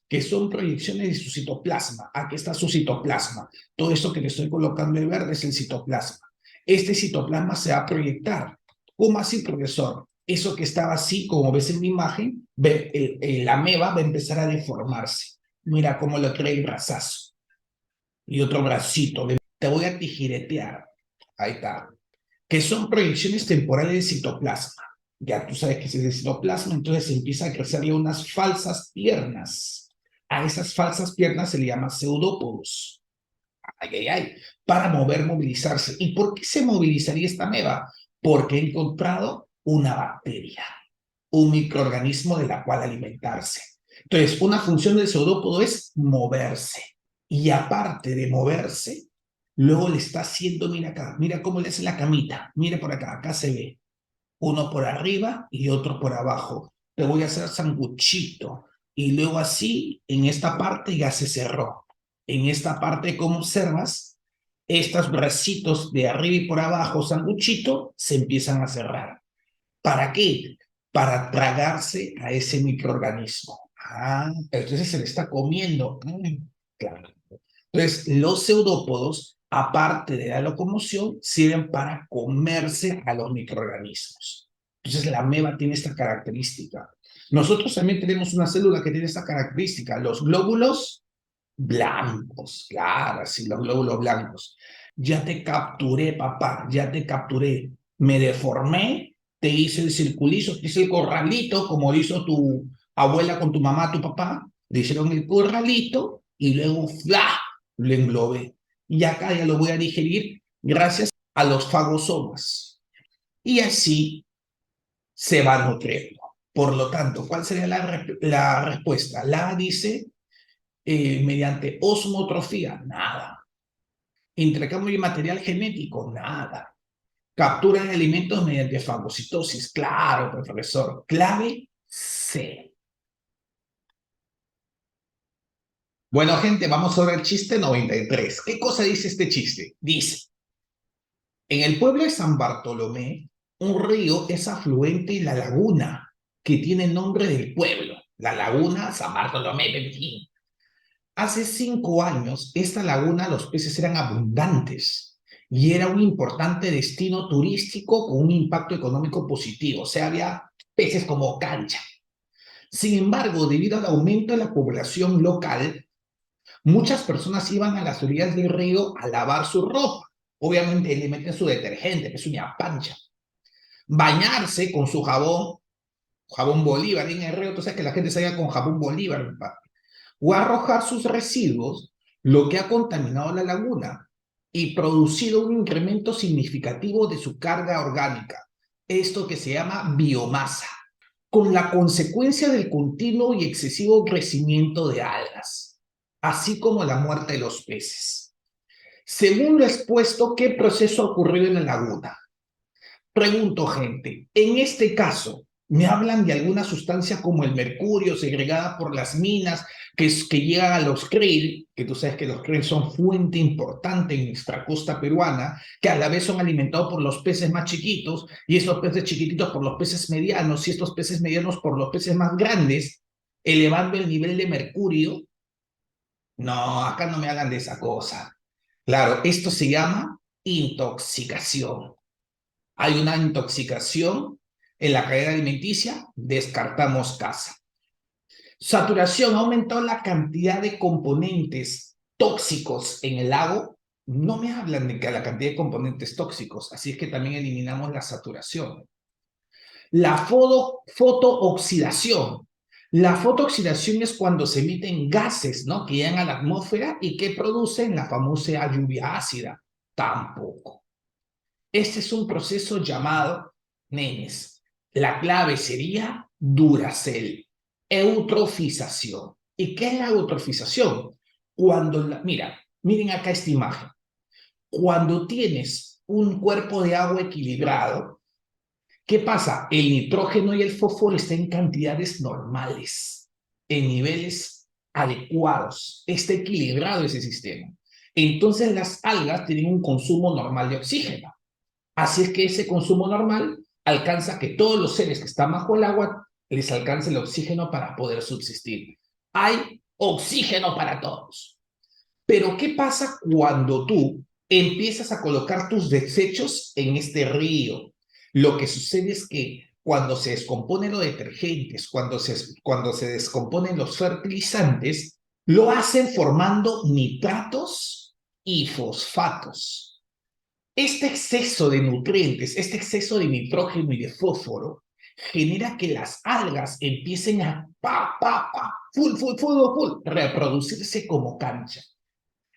que son proyecciones de su citoplasma. Aquí está su citoplasma. Todo esto que le estoy colocando en verde es el citoplasma. Este citoplasma se va a proyectar. ¿Cómo así, profesor? Eso que estaba así, como ves en mi imagen, la ameba va a empezar a deformarse. Mira cómo le trae el brazazo. Y otro bracito. Te voy a tijeretear. Ahí está. Que son proyecciones temporales de citoplasma. Ya tú sabes que es el citoplasma, entonces empieza a crecerle unas falsas piernas. A esas falsas piernas se le llama pseudópodos. Ay, ay, ay. Para movilizarse. ¿Y por qué se movilizaría esta ameba? Porque he encontrado una bacteria, un microorganismo de la cual alimentarse. Entonces, una función del pseudópodo es moverse. Y aparte de moverse, luego le está haciendo, mira acá, mira cómo le hace la camita. Mira por acá, acá se ve. Uno por arriba y otro por abajo. Te voy a hacer sanguchito. Y luego así, en esta parte ya se cerró. En esta parte, como observas, estos bracitos de arriba y por abajo, sanguchito, se empiezan a cerrar. ¿Para qué? Para tragarse a ese microorganismo. Ah, entonces se le está comiendo. Claro. Entonces, los pseudópodos, aparte de la locomoción, sirven para comerse a los microorganismos. Entonces, la ameba tiene esta característica. Nosotros también tenemos una célula que tiene esta característica, los glóbulos blancos. Claro, sí, los glóbulos blancos. Ya te capturé, papá, ya te capturé. Me deformé, te hice el circulito, te hice el corralito, como hizo tu abuela con tu mamá, tu papá. Le hicieron el corralito y luego ¡fla! Lo englobé. Y acá ya lo voy a digerir gracias a los fagosomas. Y así se va nutriendo. Por lo tanto, ¿cuál sería la respuesta? La dice mediante osmotrofía, nada. Intercambio de material genético, nada. Captura de alimentos mediante fagocitosis, claro, profesor. Clave C. Bueno, gente, vamos ahora al chiste 93. ¿Qué cosa dice este chiste? Dice, en el pueblo de San Bartolomé, un río es afluente en la laguna, que tiene el nombre del pueblo. La laguna San Bartolomé, Pepín. Hace 5 años, esta laguna los peces eran abundantes y era un importante destino turístico con un impacto económico positivo. O sea, había peces como cancha. Sin embargo, debido al aumento de la población local, muchas personas iban a las orillas del río a lavar su ropa. Obviamente le meten su detergente, que es una pancha. Bañarse con su jabón Bolívar en el río. Entonces que la gente salga con jabón Bolívar, o arrojar sus residuos, lo que ha contaminado la laguna. y producido un incremento significativo de su carga orgánica, esto que se llama biomasa, con la consecuencia del continuo y excesivo crecimiento de algas, así como la muerte de los peces. Según lo expuesto, ¿qué proceso ha ocurrido en la laguna? Pregunto, gente, en este caso, me hablan de alguna sustancia como el mercurio segregada por las minas que llegan a los krill, que tú sabes que los krill son fuente importante en nuestra costa peruana, que a la vez son alimentados por los peces más chiquitos, y esos peces chiquititos por los peces medianos, y estos peces medianos por los peces más grandes, elevando el nivel de mercurio. No, acá no me hablan de esa cosa. Claro, esto se llama intoxicación. Hay una intoxicación en la cadena alimenticia, descartamos casa. Saturación, ha aumentado la cantidad de componentes tóxicos en el lago. No me hablan de que la cantidad de componentes tóxicos, así es que también eliminamos la saturación. La fotooxidación. La fotooxidación es cuando se emiten gases, ¿no?, que llegan a la atmósfera y que producen la famosa lluvia ácida. Tampoco. Este es un proceso llamado, nenes, la clave sería Duracell, eutrofización. ¿Y qué es la eutrofización? Miren acá esta imagen. Cuando tienes un cuerpo de agua equilibrado, ¿qué pasa? El nitrógeno y el fósforo están en cantidades normales, en niveles adecuados. Está equilibrado ese sistema. Entonces las algas tienen un consumo normal de oxígeno. Así es que ese consumo normal alcanza que todos los seres que están bajo el agua les alcance el oxígeno para poder subsistir. Hay oxígeno para todos. Pero ¿qué pasa cuando tú empiezas a colocar tus desechos en este río? Lo que sucede es que cuando se descomponen los detergentes, cuando se descomponen los fertilizantes, lo hacen formando nitratos y fosfatos. Este exceso de nutrientes, este exceso de nitrógeno y de fósforo, genera que las algas empiecen a reproducirse como cancha.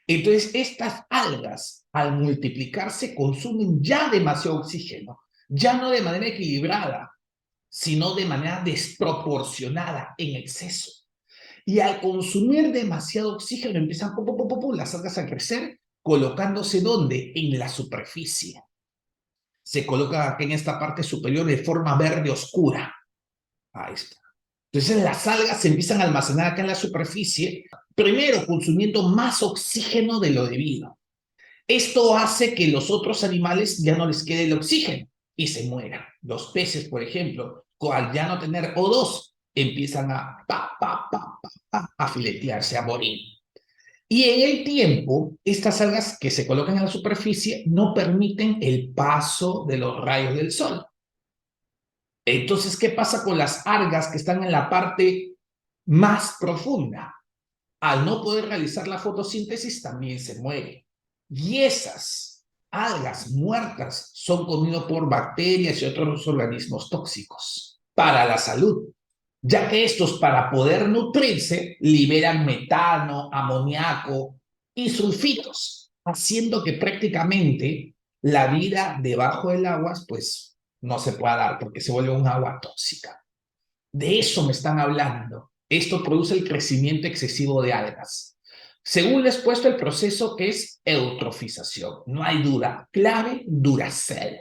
Entonces, estas algas, al multiplicarse, consumen ya demasiado oxígeno, ya no de manera equilibrada, sino de manera desproporcionada, en exceso. Y al consumir demasiado oxígeno, empiezan las algas a crecer, colocándose ¿dónde? En la superficie. Se coloca aquí en esta parte superior de forma verde oscura. Ahí está. Entonces las algas se empiezan a almacenar acá en la superficie, primero consumiendo más oxígeno de lo debido. Esto hace que los otros animales ya no les quede el oxígeno y se mueran. Los peces, por ejemplo, al ya no tener O2, empiezan a filetearse, a morir. Y en el tiempo, estas algas que se colocan en la superficie no permiten el paso de los rayos del sol. Entonces, ¿qué pasa con las algas que están en la parte más profunda? Al no poder realizar la fotosíntesis, también se mueren. Y esas algas muertas son comidas por bacterias y otros organismos tóxicos para la salud, ya que estos, para poder nutrirse, liberan metano, amoníaco y sulfitos, haciendo que prácticamente la vida debajo del agua, pues, no se pueda dar porque se vuelve un agua tóxica. De eso me están hablando. Esto produce el crecimiento excesivo de algas. Según les he puesto el proceso que es eutrofización. No hay duda. Clave, Duracell.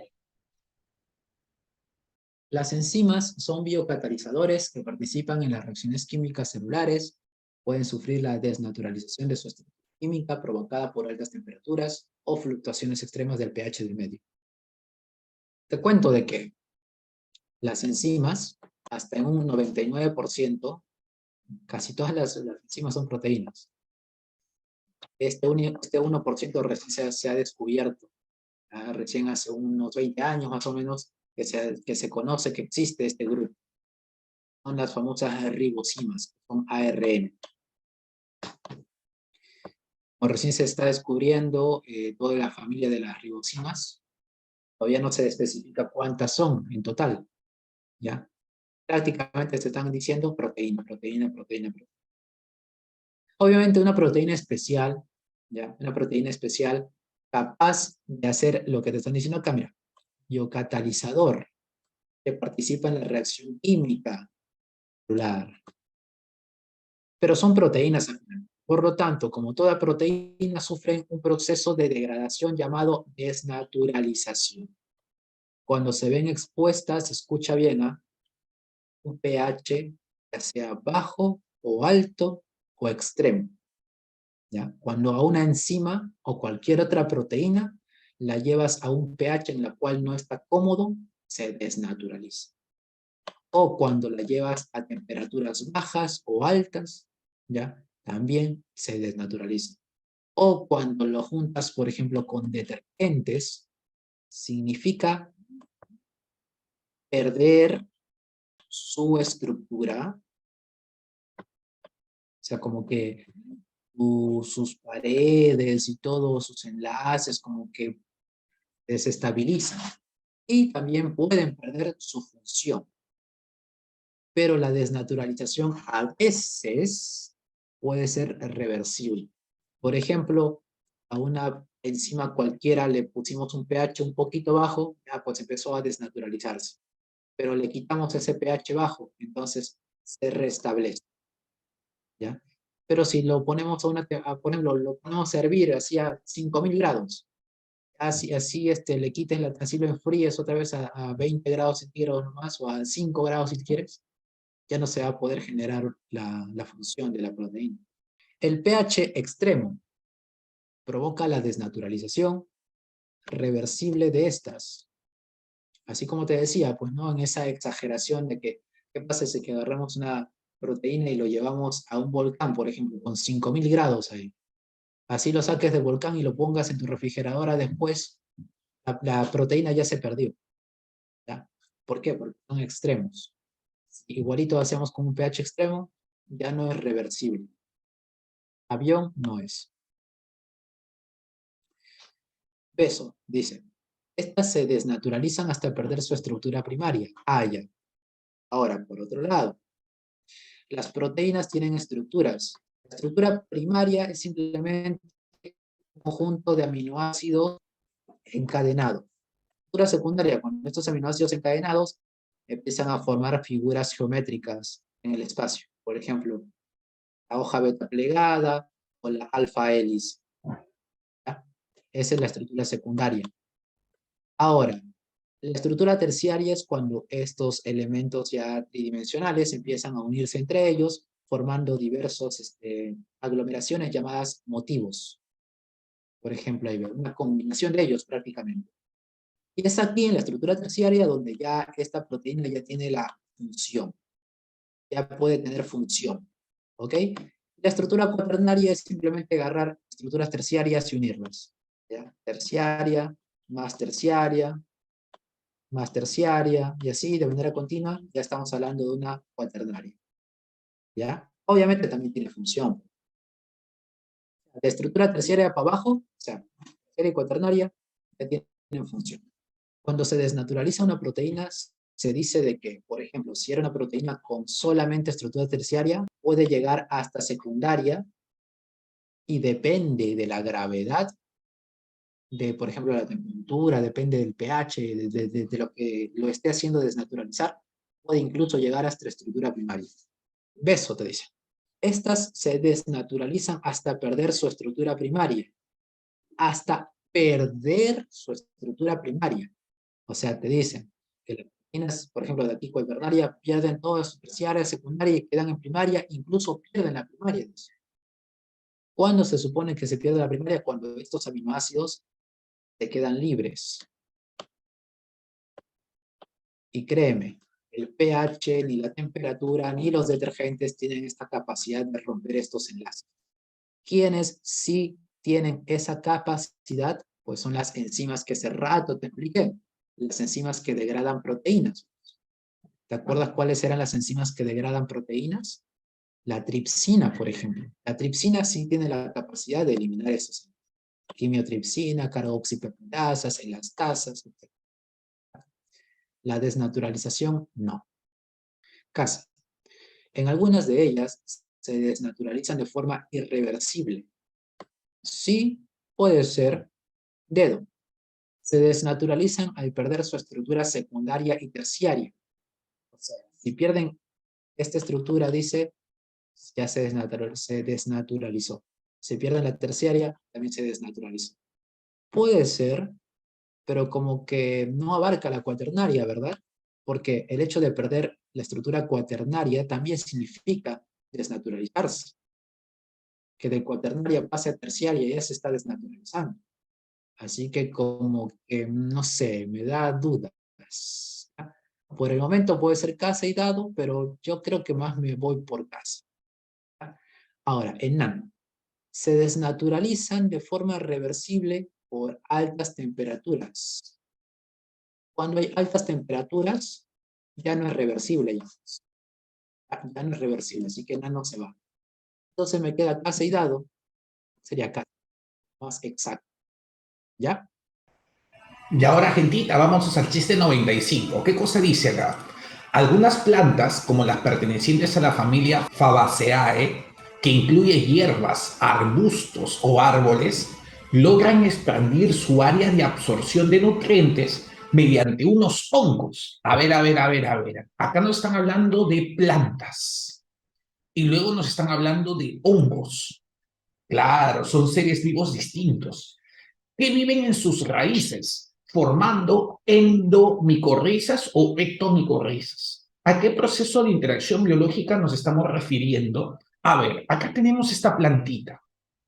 Las enzimas son biocatalizadores que participan en las reacciones químicas celulares, pueden sufrir la desnaturalización de su estructura química provocada por altas temperaturas o fluctuaciones extremas del pH del medio. Te cuento de que las enzimas, hasta en un 99%, casi todas las enzimas son proteínas. Este 1% recién se ha descubierto, recién hace unos 20 años más o menos, que se conoce que existe este grupo. Son las famosas ribosimas, son ARN. Como recién se está descubriendo toda la familia de las ribosimas, todavía no se especifica cuántas son en total, ¿ya? Prácticamente se están diciendo proteína. Obviamente una proteína especial, ¿ya? Una proteína especial capaz de hacer lo que te están diciendo acá, mira, biocatalizador, que participa en la reacción química celular. Pero son proteínas al final. Por lo tanto, como toda proteína, sufren un proceso de degradación llamado desnaturalización. Cuando se ven expuestas, escucha bien, un pH ya sea bajo o alto o extremo. ¿Ya? Cuando a una enzima o cualquier otra proteína la llevas a un pH en la cual no está cómodo, se desnaturaliza. O cuando la llevas a temperaturas bajas o altas, ¿ya? También se desnaturaliza. O cuando lo juntas, por ejemplo, con detergentes, significa perder su estructura, o sea, como que sus paredes y todos sus enlaces como que desestabilizan. Y también pueden perder su función. Pero la desnaturalización a veces puede ser reversible. Por ejemplo, a una enzima cualquiera le pusimos un pH un poquito bajo, ya pues empezó a desnaturalizarse. Pero le quitamos ese pH bajo, entonces se restablece. ¿Ya? Pero si lo ponemos por ejemplo, lo ponemos a hervir así a 5000 grados, así le quites así lo enfríes otra vez a 20 grados centígrados nomás, o a 5 grados si quieres, ya no se va a poder generar la función de la proteína. El pH extremo provoca la desnaturalización reversible de estas. Así como te decía, pues no, en esa exageración de que, ¿qué pasa si que agarramos una proteína y lo llevamos a un volcán, por ejemplo, con 5000 grados ahí? Así lo saques del volcán y lo pongas en tu refrigeradora después, la proteína ya se perdió. ¿Ya? ¿Por qué? Porque son extremos. Igualito hacemos con un pH extremo, ya no es reversible. Avión no es. Peso, dice. Estas se desnaturalizan hasta perder su estructura primaria. Ya. Ahora, por otro lado, las proteínas tienen estructuras. La estructura primaria es simplemente un conjunto de aminoácidos encadenados. La estructura secundaria, cuando estos aminoácidos encadenados empiezan a formar figuras geométricas en el espacio. Por ejemplo, la hoja beta plegada o la alfa hélice. ¿Ya? Esa es la estructura secundaria. Ahora, la estructura terciaria es cuando estos elementos ya tridimensionales empiezan a unirse entre ellos, formando diversas aglomeraciones llamadas motivos. Por ejemplo, hay una combinación de ellos prácticamente. Y es aquí en la estructura terciaria donde ya esta proteína ya tiene la función. Ya puede tener función. ¿Ok? La estructura cuaternaria es simplemente agarrar estructuras terciarias y unirlas. ¿Ya? Terciaria, más terciaria, más terciaria, y así de manera continua, ya estamos hablando de una cuaternaria. ¿Ya? Obviamente también tiene función. La estructura terciaria para abajo, o sea, terciaria y cuaternaria, ya tienen función. Cuando se desnaturaliza una proteína, se dice de que, por ejemplo, si era una proteína con solamente estructura terciaria, puede llegar hasta secundaria y depende de la gravedad, de, por ejemplo, la temperatura, depende del pH, de lo que lo esté haciendo desnaturalizar, puede incluso llegar hasta estructura primaria. Beso, te dice. Estas se desnaturalizan hasta perder su estructura primaria. Hasta perder su estructura primaria. O sea, te dicen que las proteínas, por ejemplo, de aquí cuaternaria, pierden toda su terciaria, secundaria y quedan en primaria, incluso pierden la primaria. ¿Cuándo se supone que se pierde la primaria? Cuando estos aminoácidos se quedan libres. Y créeme, el pH, ni la temperatura, ni los detergentes tienen esta capacidad de romper estos enlaces. ¿Quiénes sí tienen esa capacidad? Pues son las enzimas que hace rato te expliqué. Las enzimas que degradan proteínas. ¿Te acuerdas cuáles eran las enzimas que degradan proteínas? La tripsina, por ejemplo. La tripsina sí tiene la capacidad de eliminar esos. Quimiotripsina, carboxipeptidasas, elastasas, etc. La desnaturalización, no. Casi. En algunas de ellas se desnaturalizan de forma irreversible. Sí, puede ser Dedo. Se desnaturalizan al perder su estructura secundaria y terciaria. O sea, si pierden esta estructura, dice, ya se desnaturalizó. Si pierden la terciaria, también se desnaturalizó. Puede ser, pero como que no abarca la cuaternaria, ¿verdad? Porque el hecho de perder la estructura cuaternaria también significa desnaturalizarse. Que de cuaternaria pase a terciaria ya se está desnaturalizando. Así que como que, no sé, me da dudas. Por el momento puede ser casa y dado, pero yo creo que más me voy por casa. Ahora, enano. Se desnaturalizan de forma reversible por altas temperaturas. Cuando hay altas temperaturas, ya no es reversible. Ya no es reversible, así que enano se va. Entonces me queda casa y dado, sería casa, más exacto. ¿Ya? Y ahora, gentita, vamos al chiste 95. ¿Qué cosa dice acá? Algunas plantas, como las pertenecientes a la familia Fabaceae, que incluye hierbas, arbustos o árboles, logran expandir su área de absorción de nutrientes mediante unos hongos. A ver, a ver, a ver, a ver. Acá nos están hablando de plantas y luego nos están hablando de hongos. Claro, son seres vivos distintos que viven en sus raíces, formando endomicorrizas o ectomicorrizas. ¿A qué proceso de interacción biológica nos estamos refiriendo? A ver, acá tenemos esta plantita.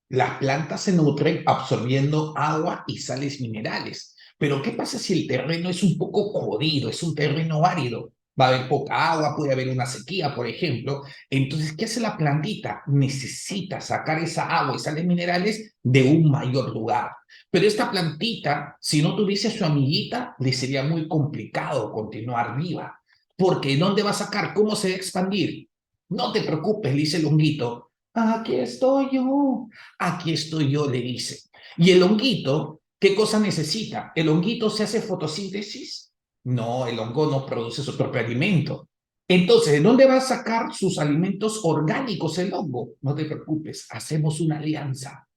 Las plantas se nutren absorbiendo agua y sales minerales. Pero ¿qué pasa si el terreno es un poco jodido, es un terreno árido? Va a haber poca agua, puede haber una sequía, por ejemplo. Entonces, ¿qué hace la plantita? Necesita sacar esa agua y sales minerales de un mayor lugar. Pero esta plantita, si no tuviese a su amiguita, le sería muy complicado continuar viva. Porque ¿dónde va a sacar? ¿Cómo se va a expandir? No te preocupes, le dice el honguito. Aquí estoy yo, le dice. Y el honguito, ¿qué cosa necesita? ¿El honguito se hace fotosíntesis? No, el hongo no produce su propio alimento. Entonces, ¿de dónde va a sacar sus alimentos orgánicos el hongo? No te preocupes, hacemos una alianza.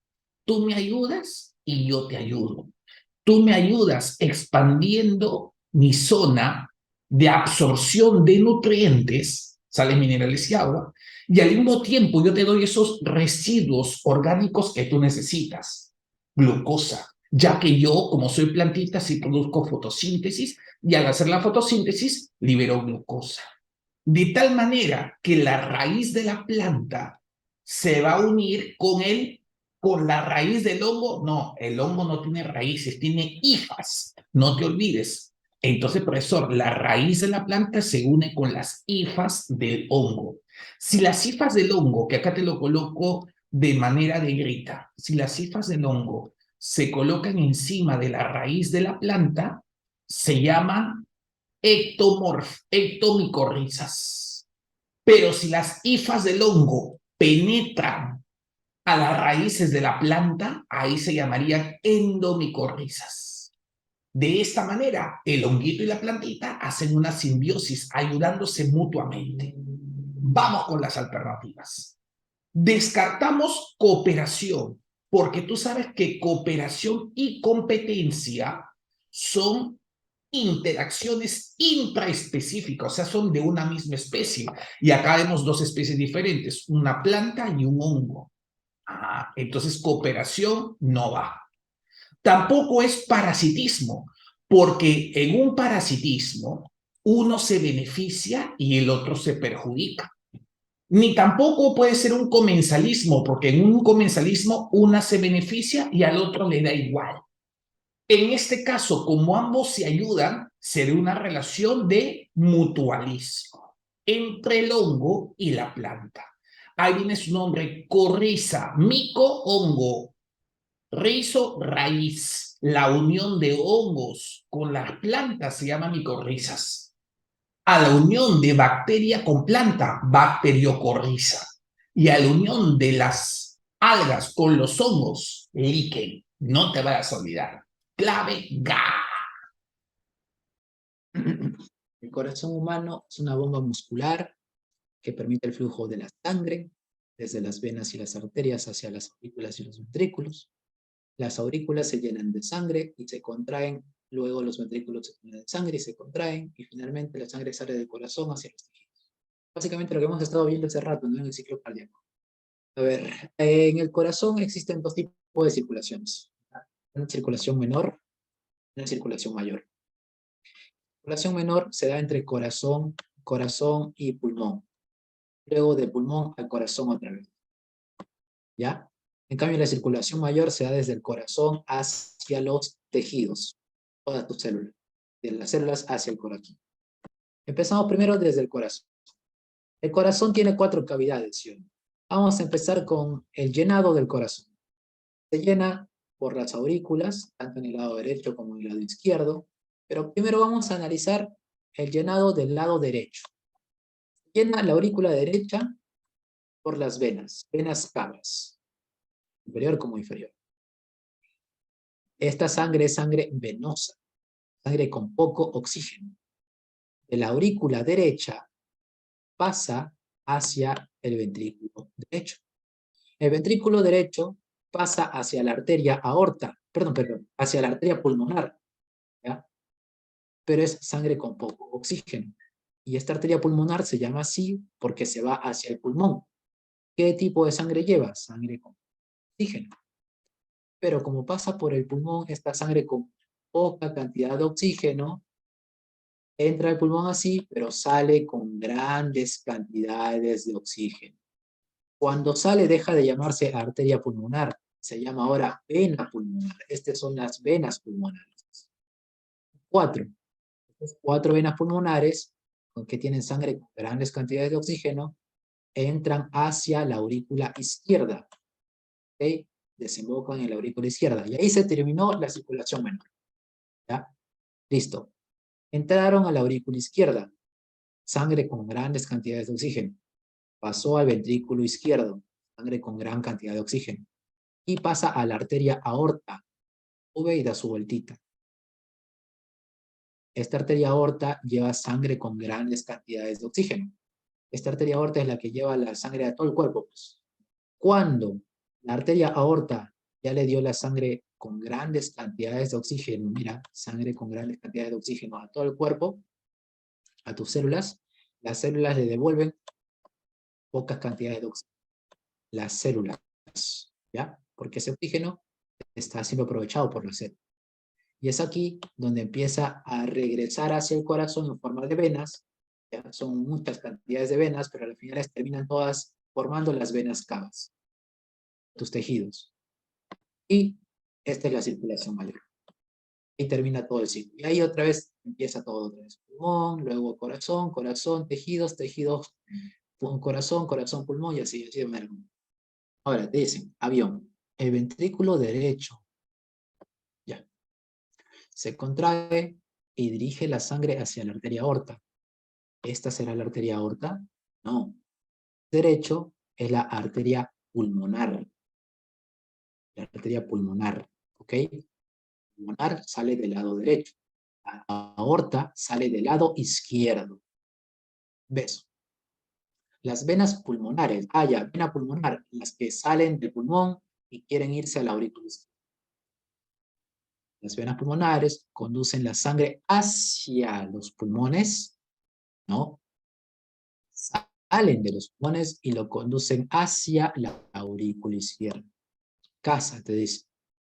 Tú me ayudas y yo te ayudo. Tú me ayudas expandiendo mi zona de absorción de nutrientes, sales minerales y agua, y al mismo tiempo yo te doy esos residuos orgánicos que tú necesitas, glucosa, ya que yo, como soy plantita, sí produzco fotosíntesis y al hacer la fotosíntesis libero glucosa. De tal manera que la raíz de la planta se va a unir con la raíz del hongo. No, el hongo no tiene raíces, tiene hifas. No te olvides. Entonces, profesor, la raíz de la planta se une con las hifas del hongo. Si las hifas del hongo, que acá te lo coloco de manera de grita, si las hifas del hongo se colocan encima de la raíz de la planta, se llaman ectomicorrizas. Pero si las hifas del hongo penetran a las raíces de la planta, ahí se llamarían endomicorrizas. De esta manera, el honguito y la plantita hacen una simbiosis, ayudándose mutuamente. Vamos con las alternativas. Descartamos cooperación, porque tú sabes que cooperación y competencia son interacciones intraespecíficas, o sea, son de una misma especie. Y acá vemos dos especies diferentes, una planta y un hongo. Entonces, cooperación no va. Tampoco es parasitismo, porque en un parasitismo uno se beneficia y el otro se perjudica. Ni tampoco puede ser un comensalismo, porque en un comensalismo una se beneficia y al otro le da igual. En este caso, como ambos se ayudan, sería una relación de mutualismo entre el hongo y la planta. Ahí viene su nombre, corriza, mico, hongo, rizo, raíz. La unión de hongos con las plantas se llama micorrizas. A la unión de bacteria con planta, bacteriocorriza. Y a la unión de las algas con los hongos, líquen. No te vayas a olvidar. Clave GA. El corazón humano es una bomba muscular que permite el flujo de la sangre desde las venas y las arterias hacia las aurículas y los ventrículos. Las aurículas se llenan de sangre y se contraen, luego los ventrículos se llenan de sangre y se contraen, y finalmente la sangre sale del corazón hacia los tejidos. Básicamente lo que hemos estado viendo hace rato, ¿no? En el ciclo cardíaco. A ver, en el corazón existen dos tipos de circulaciones. Una circulación menor y una circulación mayor. La circulación menor se da entre corazón, corazón y pulmón. Luego de pulmón al corazón otra vez. ¿Ya? En cambio, la circulación mayor se da desde el corazón hacia los tejidos, todas tus células, de las células hacia el corazón. Empezamos primero desde el corazón. El corazón tiene 4 cavidades, ¿sí? Vamos a empezar con el llenado del corazón. Se llena por las aurículas, tanto en el lado derecho como en el lado izquierdo, pero primero vamos a analizar el llenado del lado derecho. Se llena la aurícula derecha por las venas cavas, superior como inferior. Esta sangre es sangre venosa, sangre con poco oxígeno. De la aurícula derecha pasa hacia el ventrículo derecho. El ventrículo derecho pasa hacia la arteria aorta, perdón, hacia la arteria pulmonar, ¿ya? Pero es sangre con poco oxígeno. Y esta arteria pulmonar se llama así porque se va hacia el pulmón. ¿Qué tipo de sangre lleva? Sangre con oxígeno. Pero como pasa por el pulmón, esta sangre con poca cantidad de oxígeno entra al pulmón así, pero sale con grandes cantidades de oxígeno. Cuando sale deja de llamarse arteria pulmonar, se llama ahora vena pulmonar. Estas son las venas pulmonares. 4. Estas 4 venas pulmonares, que tienen sangre con grandes cantidades de oxígeno, entran hacia la aurícula izquierda. ¿Okay? Desembocan en la aurícula izquierda. Y ahí se terminó la circulación menor. ¿Ya? Listo. Entraron a la aurícula izquierda. Sangre con grandes cantidades de oxígeno. Pasó al ventrículo izquierdo. Sangre con gran cantidad de oxígeno. Y pasa a la arteria aorta. Sube y da su vueltita. Esta arteria aorta lleva sangre con grandes cantidades de oxígeno. Esta arteria aorta es la que lleva la sangre a todo el cuerpo. Pues. Cuando la arteria aorta ya le dio la sangre con grandes cantidades de oxígeno, mira, sangre con grandes cantidades de oxígeno a todo el cuerpo, a tus células, las células le devuelven pocas cantidades de oxígeno. Las células, ¿ya? Porque ese oxígeno está siendo aprovechado por la célula. Y es aquí donde empieza a regresar hacia el corazón en forma de venas. ¿Ya? Son muchas cantidades de venas, pero al final terminan todas formando las venas cavas, tus tejidos. Y esta es la circulación mayor. Y termina todo el ciclo. Y ahí otra vez empieza todo otra vez. Pulmón, luego corazón, corazón, tejidos, tejidos, corazón, corazón, pulmón y así de manera. Ahora, te dicen, avión, el ventrículo derecho, ya, se contrae y dirige la sangre hacia la arteria aorta. ¿Esta será la arteria aorta? No. Derecho es la arteria pulmonar. La arteria pulmonar, ¿ok? Pulmonar sale del lado derecho. La aorta sale del lado izquierdo. ¿Ves? Las venas pulmonares, ya, vena pulmonar, las que salen del pulmón y quieren irse a la aurícula. Las venas pulmonares conducen la sangre hacia los pulmones, ¿no? Salen de los pulmones y lo conducen hacia la aurícula izquierda. Casa, te dice.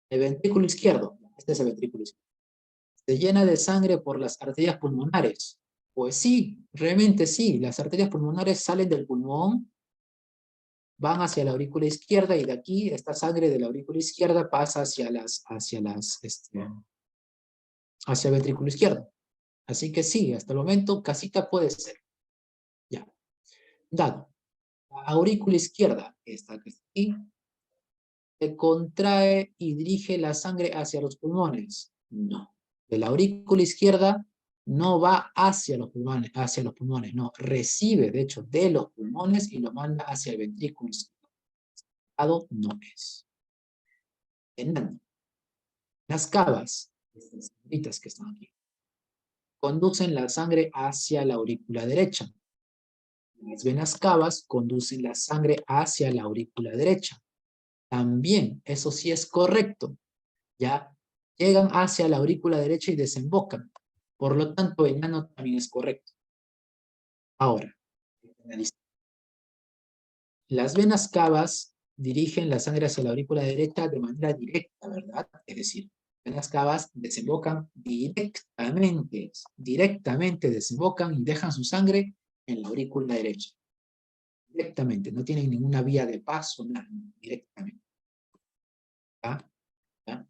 El ventrículo izquierdo, este es el ventrículo izquierdo, se llena de sangre por las arterias pulmonares. Pues sí, realmente sí, las arterias pulmonares salen del pulmón, van hacia la aurícula izquierda y de aquí esta sangre de la aurícula izquierda pasa hacia el ventrículo izquierdo. Así que sí, hasta el momento casita puede ser. Ya. Dado. La aurícula izquierda, esta que está aquí, se contrae y dirige la sangre hacia los pulmones. No. De la aurícula izquierda no va hacia los pulmones, no. Recibe, de hecho, de los pulmones y lo manda hacia el ventrículo izquierdo. No es. Enano. Las cavas, estas bolitas que están aquí, conducen la sangre hacia la aurícula derecha. Las venas cavas conducen la sangre hacia la aurícula derecha. También, eso sí es correcto. ya llegan hacia la aurícula derecha y desembocan. Por lo tanto, enano también es correcto. Ahora, las venas cavas dirigen la sangre hacia la aurícula derecha de manera directa, ¿verdad? Es decir, las cavas desembocan directamente desembocan y dejan su sangre en la aurícula derecha. Directamente, no tienen ninguna vía de paso, nada, directamente. ¿Ya? ¿Ya?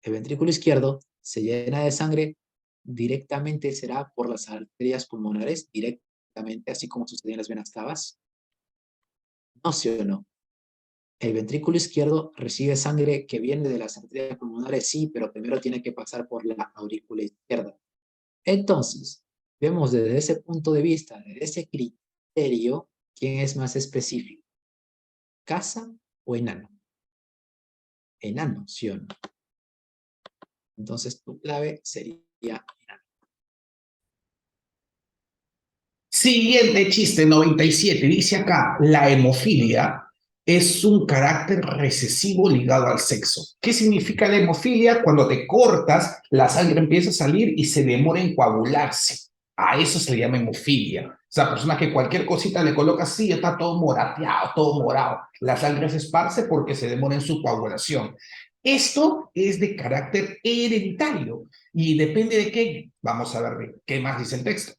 El ventrículo izquierdo se llena de sangre directamente, será por las arterias pulmonares, directamente, así como sucede en las venas cavas. ¿No, sí o no? El ventrículo izquierdo recibe sangre que viene de las arterias pulmonares, sí, pero primero tiene que pasar por la aurícula izquierda. Entonces, vemos desde ese punto de vista, desde ese criterio, ¿quién es más específico? ¿Casa o enano? Enano, ¿sí o no? Entonces, tu clave sería enano. Siguiente chiste, 97. Dice acá, la hemofilia es un carácter recesivo ligado al sexo. ¿Qué significa la hemofilia? Cuando te cortas, la sangre empieza a salir y se demora en coagularse. A eso se le llama hemofilia. O sea, persona que cualquier cosita le coloca así, está todo morateado, todo morado. La sangre se esparce porque se demora en su coagulación. Esto es de carácter hereditario y depende de qué. Vamos a ver qué más dice el texto.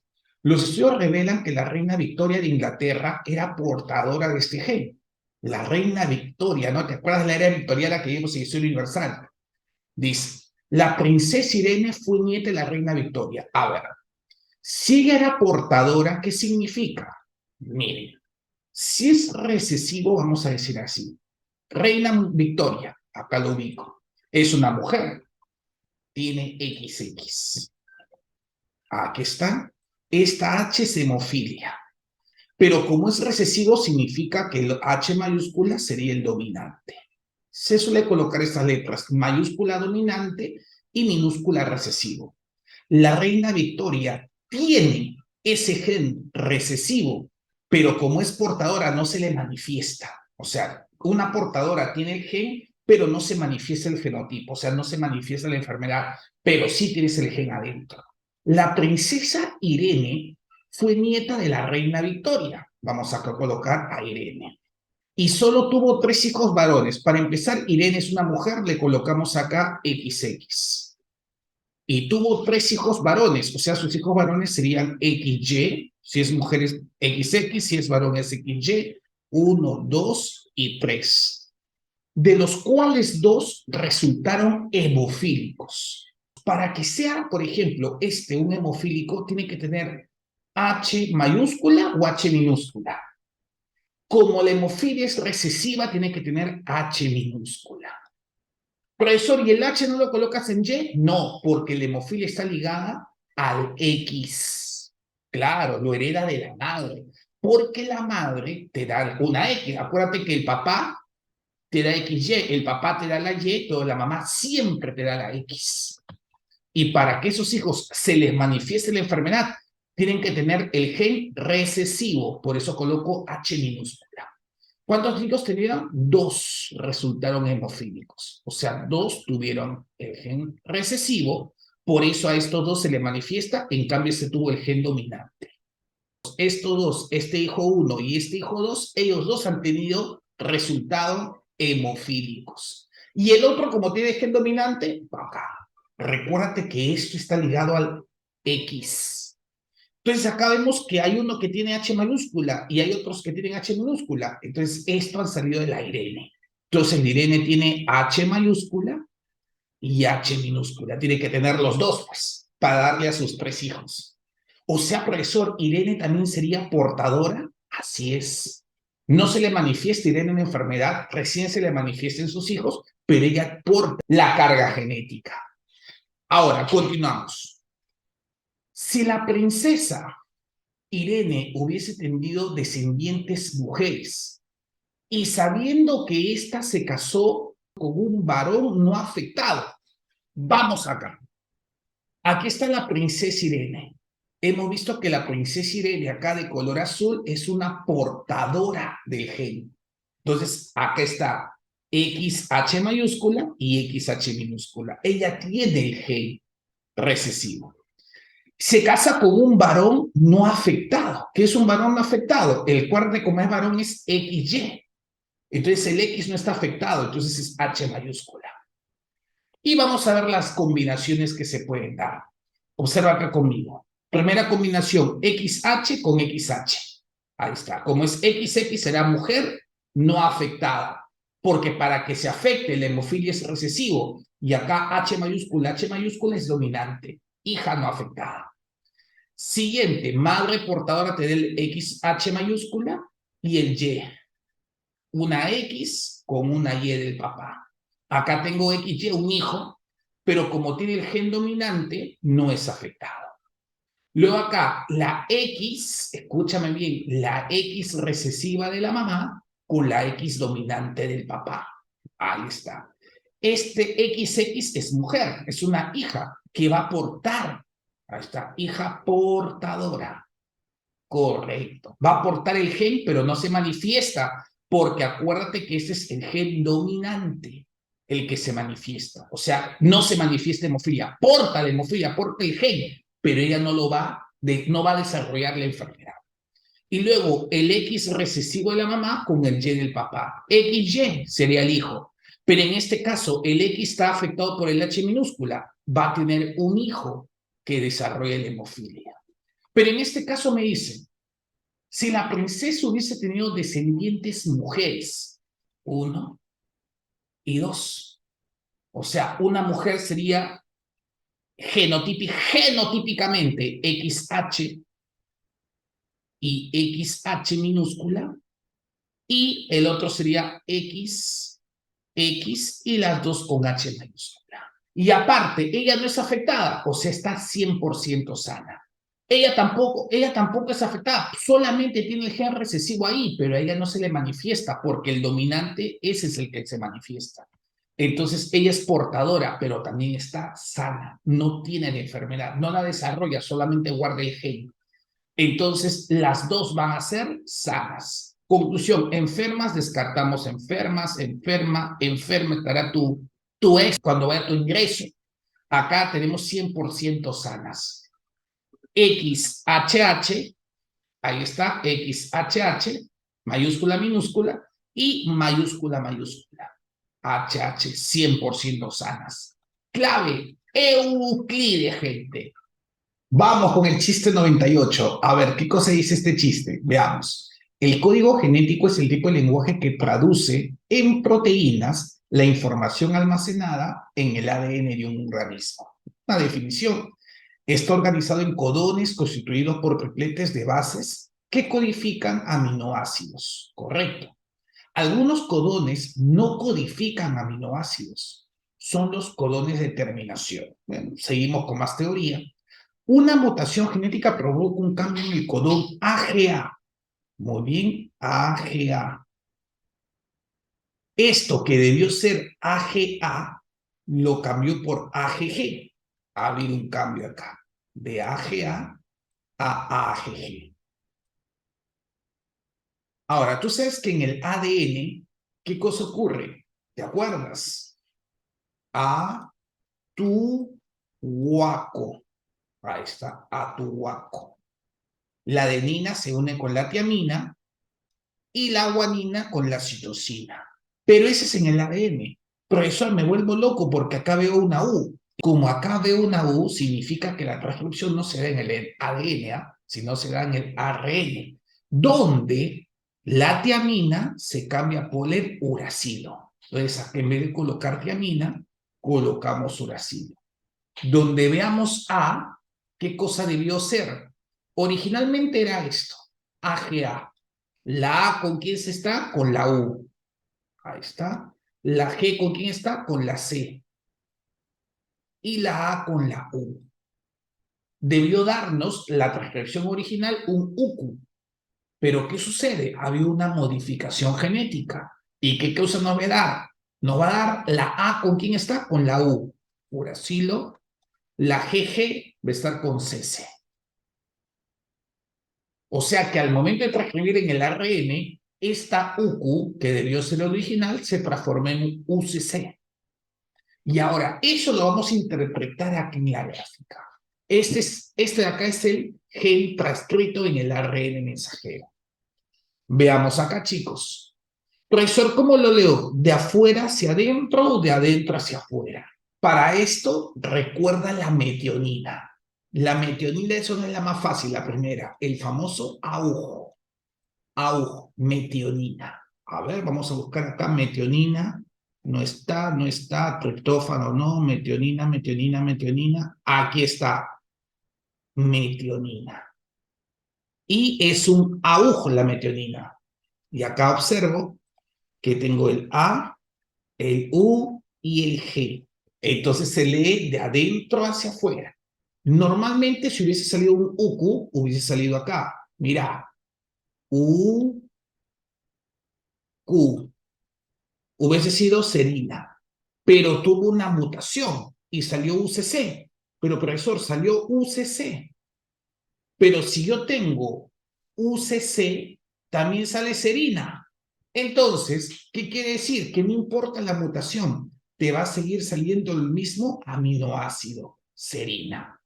Los estudios revelan que la reina Victoria de Inglaterra era portadora de este gen. La reina Victoria, ¿no? ¿Te acuerdas de la era victoriana que vimos en Historia Universal? Dice, la princesa Irene fue nieta de la reina Victoria. A ver, si ella era portadora, ¿qué significa? Miren, si es recesivo, vamos a decir así. Reina Victoria, acá lo ubico, es una mujer, tiene XX. Aquí está. Esta H es hemofilia. Pero como es recesivo, significa que el H mayúscula sería el dominante. Se suele colocar estas letras, mayúscula dominante y minúscula recesivo. La reina Victoria tiene ese gen recesivo, pero como es portadora no se le manifiesta. O sea, una portadora tiene el gen, pero no se manifiesta el fenotipo, o sea, no se manifiesta la enfermedad, pero sí tienes el gen adentro. La princesa Irene fue nieta de la reina Victoria. Vamos a colocar a Irene. Y solo tuvo 3 hijos varones. Para empezar, Irene es una mujer, le colocamos acá XX. Y tuvo 3 hijos varones, o sea, sus hijos varones serían XY, si es mujer es XX, si es varón es XY, 1, 2 y 3. De los cuales 2 resultaron hemofílicos. Para que sea, por ejemplo, un hemofílico, tiene que tener H mayúscula o H minúscula. Como la hemofilia es recesiva, tiene que tener H minúscula. Profesor, ¿y el H no lo colocas en Y? No, porque la hemofilia está ligada al X. Claro, lo hereda de la madre. Porque la madre te da una X. Acuérdate que el papá te da XY, el papá te da la Y, pero la mamá siempre te da la X. Y para que esos hijos se les manifieste la enfermedad, tienen que tener el gen recesivo. Por eso coloco H minúscula. ¿Cuántos hijos tuvieron? 2 resultaron hemofílicos. O sea, 2 tuvieron el gen recesivo. Por eso a estos 2 se les manifiesta. En cambio, se tuvo el gen dominante. Estos 2, este hijo 1 y este hijo 2, ellos 2 han tenido resultados hemofílicos. Y el otro, como tiene gen dominante, acá. Recuérdate que esto está ligado al X. Entonces acá vemos que hay uno que tiene H mayúscula y hay otros que tienen H minúscula. Entonces esto han salido de la Irene. Entonces el Irene tiene H mayúscula y H minúscula. Tiene que tener los 2, pues, para darle a sus 3 hijos. O sea, profesor, Irene también sería portadora. Así es. No se le manifiesta Irene una enfermedad, recién se le manifiesta en sus hijos, pero ella porta la carga genética. Ahora, continuamos. Si la princesa Irene hubiese tenido descendientes mujeres y sabiendo que ésta se casó con un varón no afectado, vamos acá. Aquí está la princesa Irene. Hemos visto que la princesa Irene acá de color azul es una portadora del gen. Entonces, acá está. XH mayúscula y XH minúscula. Ella tiene el gen recesivo. Se casa con un varón no afectado. ¿Qué es un varón no afectado? El cuarto como es varón es XY. Entonces el X no está afectado, entonces es H mayúscula. Y vamos a ver las combinaciones que se pueden dar. Observa acá conmigo. Primera combinación, XH con XH. Ahí está. Como es XX, será mujer no afectada. Porque para que se afecte, la hemofilia es recesivo. Y acá H mayúscula es dominante. Hija no afectada. Siguiente, madre portadora te da el XH mayúscula y el Y. Una X con una Y del papá. Acá tengo XY, un hijo, pero como tiene el gen dominante, no es afectado. Luego acá, la X, escúchame bien, la X recesiva de la mamá con la X dominante del papá. Ahí está. Este XX es mujer, es una hija que va a portar. Ahí está, hija portadora. Correcto. Va a portar el gen, pero no se manifiesta, porque acuérdate que ese es el gen dominante, el que se manifiesta. O sea, no se manifiesta hemofilia, porta la hemofilia, porta el gen, pero ella no va a desarrollar la enfermedad. Y luego el X recesivo de la mamá con el Y del papá. XY sería el hijo. Pero en este caso, el X está afectado por el H minúscula. Va a tener un hijo que desarrolle la hemofilia. Pero en este caso me dicen, si la princesa hubiese tenido descendientes mujeres, 1 y 2, o sea, una mujer sería genotípicamente XH y XH minúscula, y el otro sería X y las dos con H mayúscula. Y aparte, ella no es afectada, o sea, está 100% sana. Ella tampoco es afectada, solamente tiene el gen recesivo ahí, pero a ella no se le manifiesta porque el dominante, ese es el que se manifiesta. Entonces, ella es portadora, pero también está sana, no tiene la enfermedad, no la desarrolla, solamente guarda el gen. Entonces, las dos van a ser sanas. Conclusión, enfermas, descartamos enferma estará tu ex cuando vaya a tu ingreso. Acá tenemos 100% sanas. XHH, ahí está, XHH, mayúscula, minúscula, y mayúscula, mayúscula. HH, 100% sanas. Clave, Euclides, gente. Vamos con el chiste 98. A ver, ¿qué cosa dice este chiste? Veamos. El código genético es el tipo de lenguaje que traduce en proteínas la información almacenada en el ADN de un organismo. Una definición. Está organizado en codones constituidos por tripletes de bases que codifican aminoácidos. Correcto. Algunos codones no codifican aminoácidos. Son los codones de terminación. Bueno, seguimos con más teoría. Una mutación genética provoca un cambio en el codón AGA. Muy bien, AGA. Esto que debió ser AGA lo cambió por AGG. Ha habido un cambio acá, de AGA a AGG. Ahora, tú sabes que en el ADN, ¿qué cosa ocurre? ¿Te acuerdas? Atuhuaco. Ahí está, atuhuaco. La adenina se une con la tiamina y la guanina con la citosina. Pero ese es en el ADN. Profesor, me vuelvo loco porque acá veo una U. Como acá veo una U, significa que la transcripción no se da en el ADN, sino se da en el ARN, donde la tiamina se cambia por el uracilo. Entonces, en vez de colocar tiamina, colocamos uracilo. Donde veamos A, ¿qué cosa debió ser? Originalmente era esto, AGA. La A con quién se está, con la U. Ahí está. La G con quién está, con la C. Y la A con la U. Debió darnos la transcripción original un UQ. Pero ¿qué sucede? Había una modificación genética. ¿Y qué cosa nos va a dar? Nos va a dar la A con quién está, con la U. Uracilo. La GG va a estar con CC. O sea que al momento de transcribir en el ARN, esta UQ, que debió ser original, se transforma en UCC. Y ahora, eso lo vamos a interpretar aquí en la gráfica. Este de acá es el gen transcrito en el ARN mensajero. Veamos acá, chicos. Profesor, ¿cómo lo leo? ¿De afuera hacia adentro o de adentro hacia afuera? Para esto, recuerda la metionina. La metionina, eso no es la más fácil, la primera. El famoso agujo. Agujo, metionina. A ver, vamos a buscar acá metionina. No está, triptófano no, metionina. Aquí está, metionina. Y es un agujo la metionina. Y acá observo que tengo el A, el U y el G. Entonces se lee de adentro hacia afuera. Normalmente si hubiese salido un UQ, hubiese salido acá. Mira, U, Q. Hubiese sido serina, pero tuvo una mutación y salió UCC. Pero profesor, salió UCC. Pero si yo tengo UCC, también sale serina. Entonces, ¿qué quiere decir? Que no importa la mutación, te va a seguir saliendo el mismo aminoácido, serina.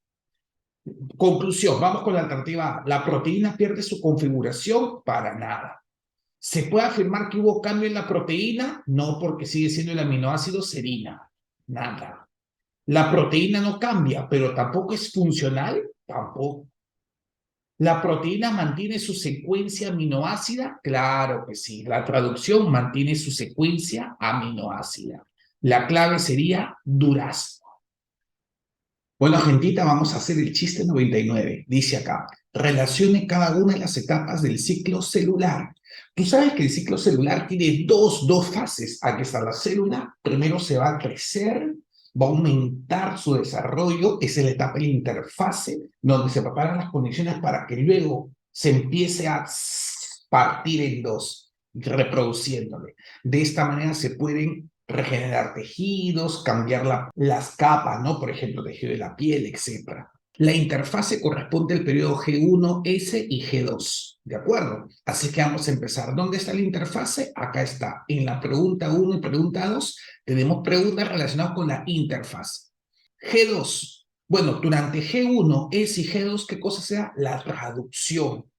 Conclusión, vamos con la alternativa A. ¿La proteína pierde su configuración? Para nada. ¿Se puede afirmar que hubo cambio en la proteína? No, porque sigue siendo el aminoácido serina. Nada. ¿La proteína no cambia, pero tampoco es funcional? Tampoco. ¿La proteína mantiene su secuencia aminoácida? Claro que sí. La traducción mantiene su secuencia aminoácida. La clave sería durazno. Bueno, gentita, vamos a hacer el chiste 99. Dice acá, relacione cada una de las etapas del ciclo celular. Tú sabes que el ciclo celular tiene dos fases. Aquí está la célula. Primero se va a crecer, va a aumentar su desarrollo. Esa es la etapa de la interfase, donde se preparan las condiciones para que luego se empiece a partir en dos, reproduciéndole. De esta manera se pueden regenerar tejidos, cambiar las capas, ¿no? Por ejemplo, tejido de la piel, etc. La interfase corresponde al periodo G1, S y G2, ¿de acuerdo? Así que vamos a empezar. ¿Dónde está la interfase? Acá está. En la pregunta 1 y pregunta 2 tenemos preguntas relacionadas con la interfase. G2. Bueno, durante G1, S y G2, ¿qué cosa sea? La traducción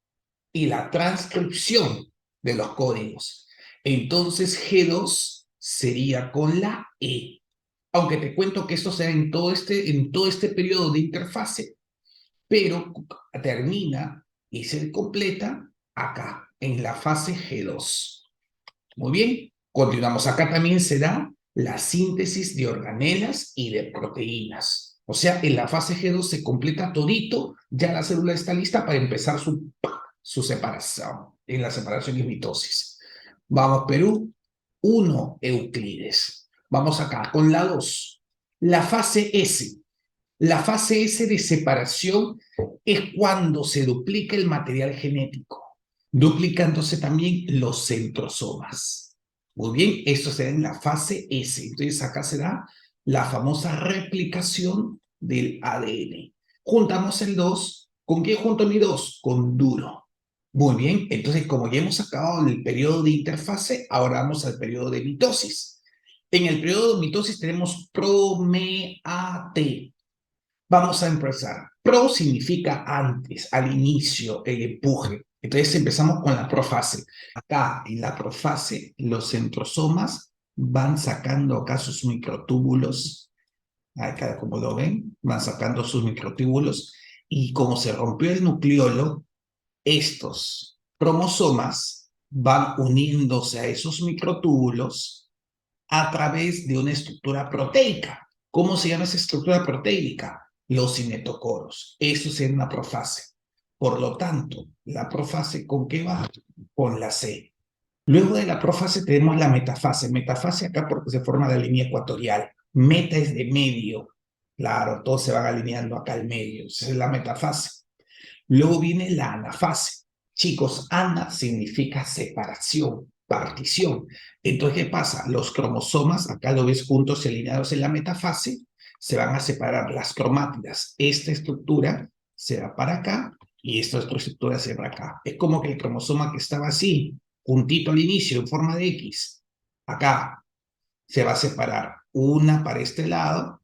y la transcripción de los códigos. Entonces, G2 sería con la E. Aunque te cuento que esto se da en todo este periodo de interfase, pero termina y se completa acá, en la fase G2. Muy bien, continuamos. Acá también se da la síntesis de organelas y de proteínas. O sea, en la fase G2 se completa todito, ya la célula está lista para empezar su separación, en la separación y mitosis. Vamos, Perú. 1, Euclides. Vamos acá, con la 2. La fase S. La fase S de separación es cuando se duplica el material genético, duplicándose también los centrosomas. Muy bien, esto se da en la fase S. Entonces acá se da la famosa replicación del ADN. Juntamos el 2. ¿Con qué junto mi 2? Con duro. Muy bien, entonces como ya hemos acabado el periodo de interfase, ahora vamos al periodo de mitosis. En el periodo de mitosis tenemos promeate. Vamos a empezar. Pro significa antes, al inicio, el empuje. Entonces empezamos con la profase. Acá en la profase los centrosomas van sacando acá sus microtúbulos. Acá como lo ven, van sacando sus microtúbulos. Y como se rompió el nucleolo, estos cromosomas van uniéndose a esos microtúbulos a través de una estructura proteica. ¿Cómo se llama esa estructura proteica? Los cinetocoros. Eso es en una profase. Por lo tanto, la profase, ¿con qué va? Con la C. Luego de la profase tenemos la metafase. Metafase acá porque se forma la línea ecuatorial. Meta es de medio. Claro, todos se van alineando acá al medio. Esa es la metafase. Luego viene la anafase. Chicos, ana significa separación, partición. Entonces, ¿qué pasa? Los cromosomas, acá lo ves juntos y alineados en la metafase, se van a separar las cromátidas. Esta estructura se va para acá y esta otra estructura se va para acá. Es como que el cromosoma que estaba así, juntito al inicio en forma de X, acá se va a separar una para este lado,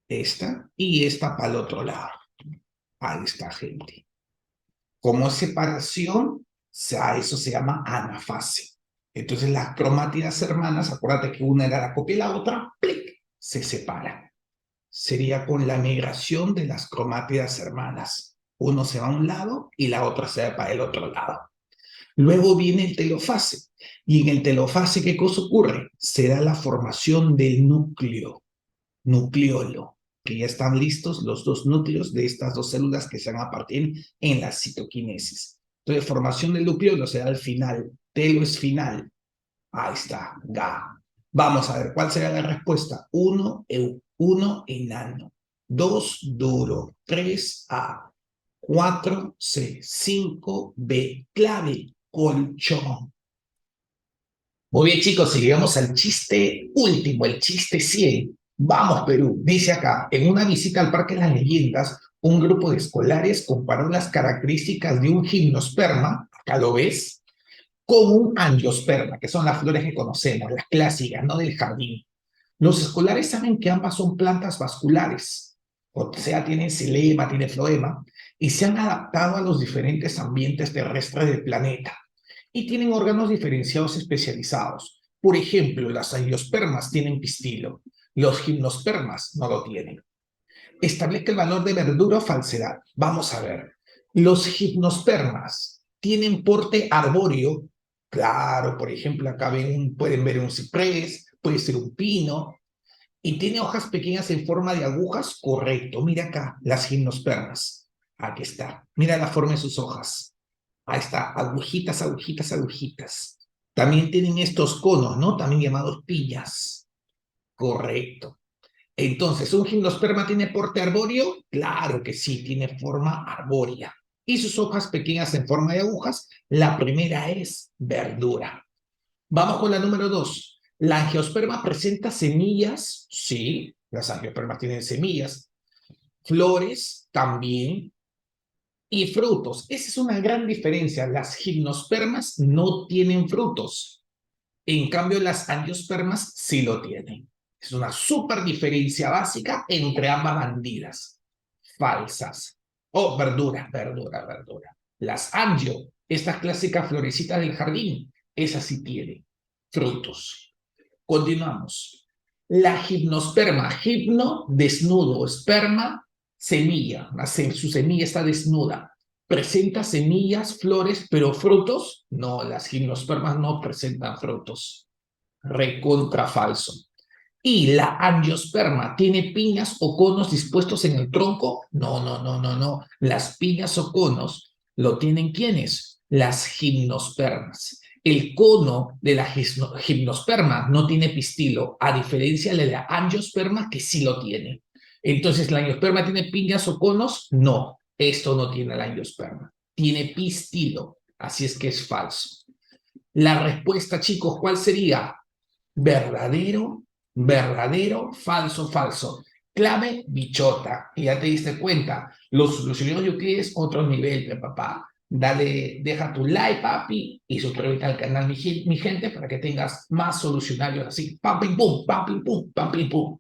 esta, y esta para el otro lado. Ahí está, gente. Como es separación, a eso se llama anafase. Entonces las cromátidas hermanas, acuérdate que una era la copia y la otra, ¡plic!, se separan. Sería con la migración de las cromátidas hermanas. Uno se va a un lado y la otra se va para el otro lado. Luego viene el telofase. Y en el telofase, ¿qué cosa ocurre? Se da la formación del núcleo, nucleolo, que ya están listos los dos núcleos de estas dos células que se van a partir en la citoquinesis. Entonces, formación del nucleolo se da al final. Telo es final. Ahí está, Ga. Vamos a ver, ¿cuál será la respuesta? 1, enano. 2, duro. 3, A. 4, C. 5, B. Clave, colchón. Muy bien, chicos, y llegamos al chiste último, el chiste 100. Vamos, Perú. Dice acá, en una visita al Parque de las Leyendas, un grupo de escolares comparó las características de un gimnosperma, acá lo ves, con un angiosperma, que son las flores que conocemos, las clásicas, ¿no?, del jardín. Los escolares saben que ambas son plantas vasculares, o sea, tienen xilema, tienen floema, y se han adaptado a los diferentes ambientes terrestres del planeta, y tienen órganos diferenciados especializados. Por ejemplo, las angiospermas tienen pistilo, los gimnospermas no lo tienen. Establezca el valor de verdura o falsedad. Vamos a ver. Los gimnospermas tienen porte arbóreo. Claro, por ejemplo, acá pueden ver un ciprés, puede ser un pino, y tiene hojas pequeñas en forma de agujas. Correcto. Mira acá, las gimnospermas. Aquí está. Mira la forma de sus hojas. Ahí está, agujitas, agujitas, agujitas. También tienen estos conos, ¿no? También llamados pillas. Correcto. Entonces, ¿un gimnosperma tiene porte arbóreo? Claro que sí, tiene forma arbórea. Y sus hojas pequeñas en forma de agujas, la primera es verdura. Vamos con la número 2. ¿La angiosperma presenta semillas? Sí, las angiospermas tienen semillas. Flores también. Y frutos. Esa es una gran diferencia. Las gimnospermas no tienen frutos. En cambio, las angiospermas sí lo tienen. Es una súper diferencia básica entre ambas bandidas. Falsas. Oh, verdura, verdura, verdura. Las angio, estas clásicas florecitas del jardín, esas sí tienen frutos. Continuamos. La gimnosperma, gimno, desnudo, esperma, semilla. Su semilla está desnuda. ¿Presenta semillas, flores, pero frutos? No, las gimnospermas no presentan frutos. Recontra falso. ¿Y la angiosperma tiene piñas o conos dispuestos en el tronco? No, no, no, no, no. Las piñas o conos lo tienen ¿quiénes? Las gimnospermas. El cono de la gimnosperma no tiene pistilo, a diferencia de la angiosperma que sí lo tiene. Entonces, ¿la angiosperma tiene piñas o conos? No, esto no tiene la angiosperma. Tiene pistilo, así es que es falso. La respuesta, chicos, ¿cuál sería? Verdadero, verdadero, falso, falso. Clave, bichota. Y ya te diste cuenta, los solucionarios de Euclides, otro nivel, papá. Dale, deja tu like, papi, y suscríbete al canal, mi gente, para que tengas más solucionarios así. Pam, pim, pum, pam, pim, pum, pam, pim, pum.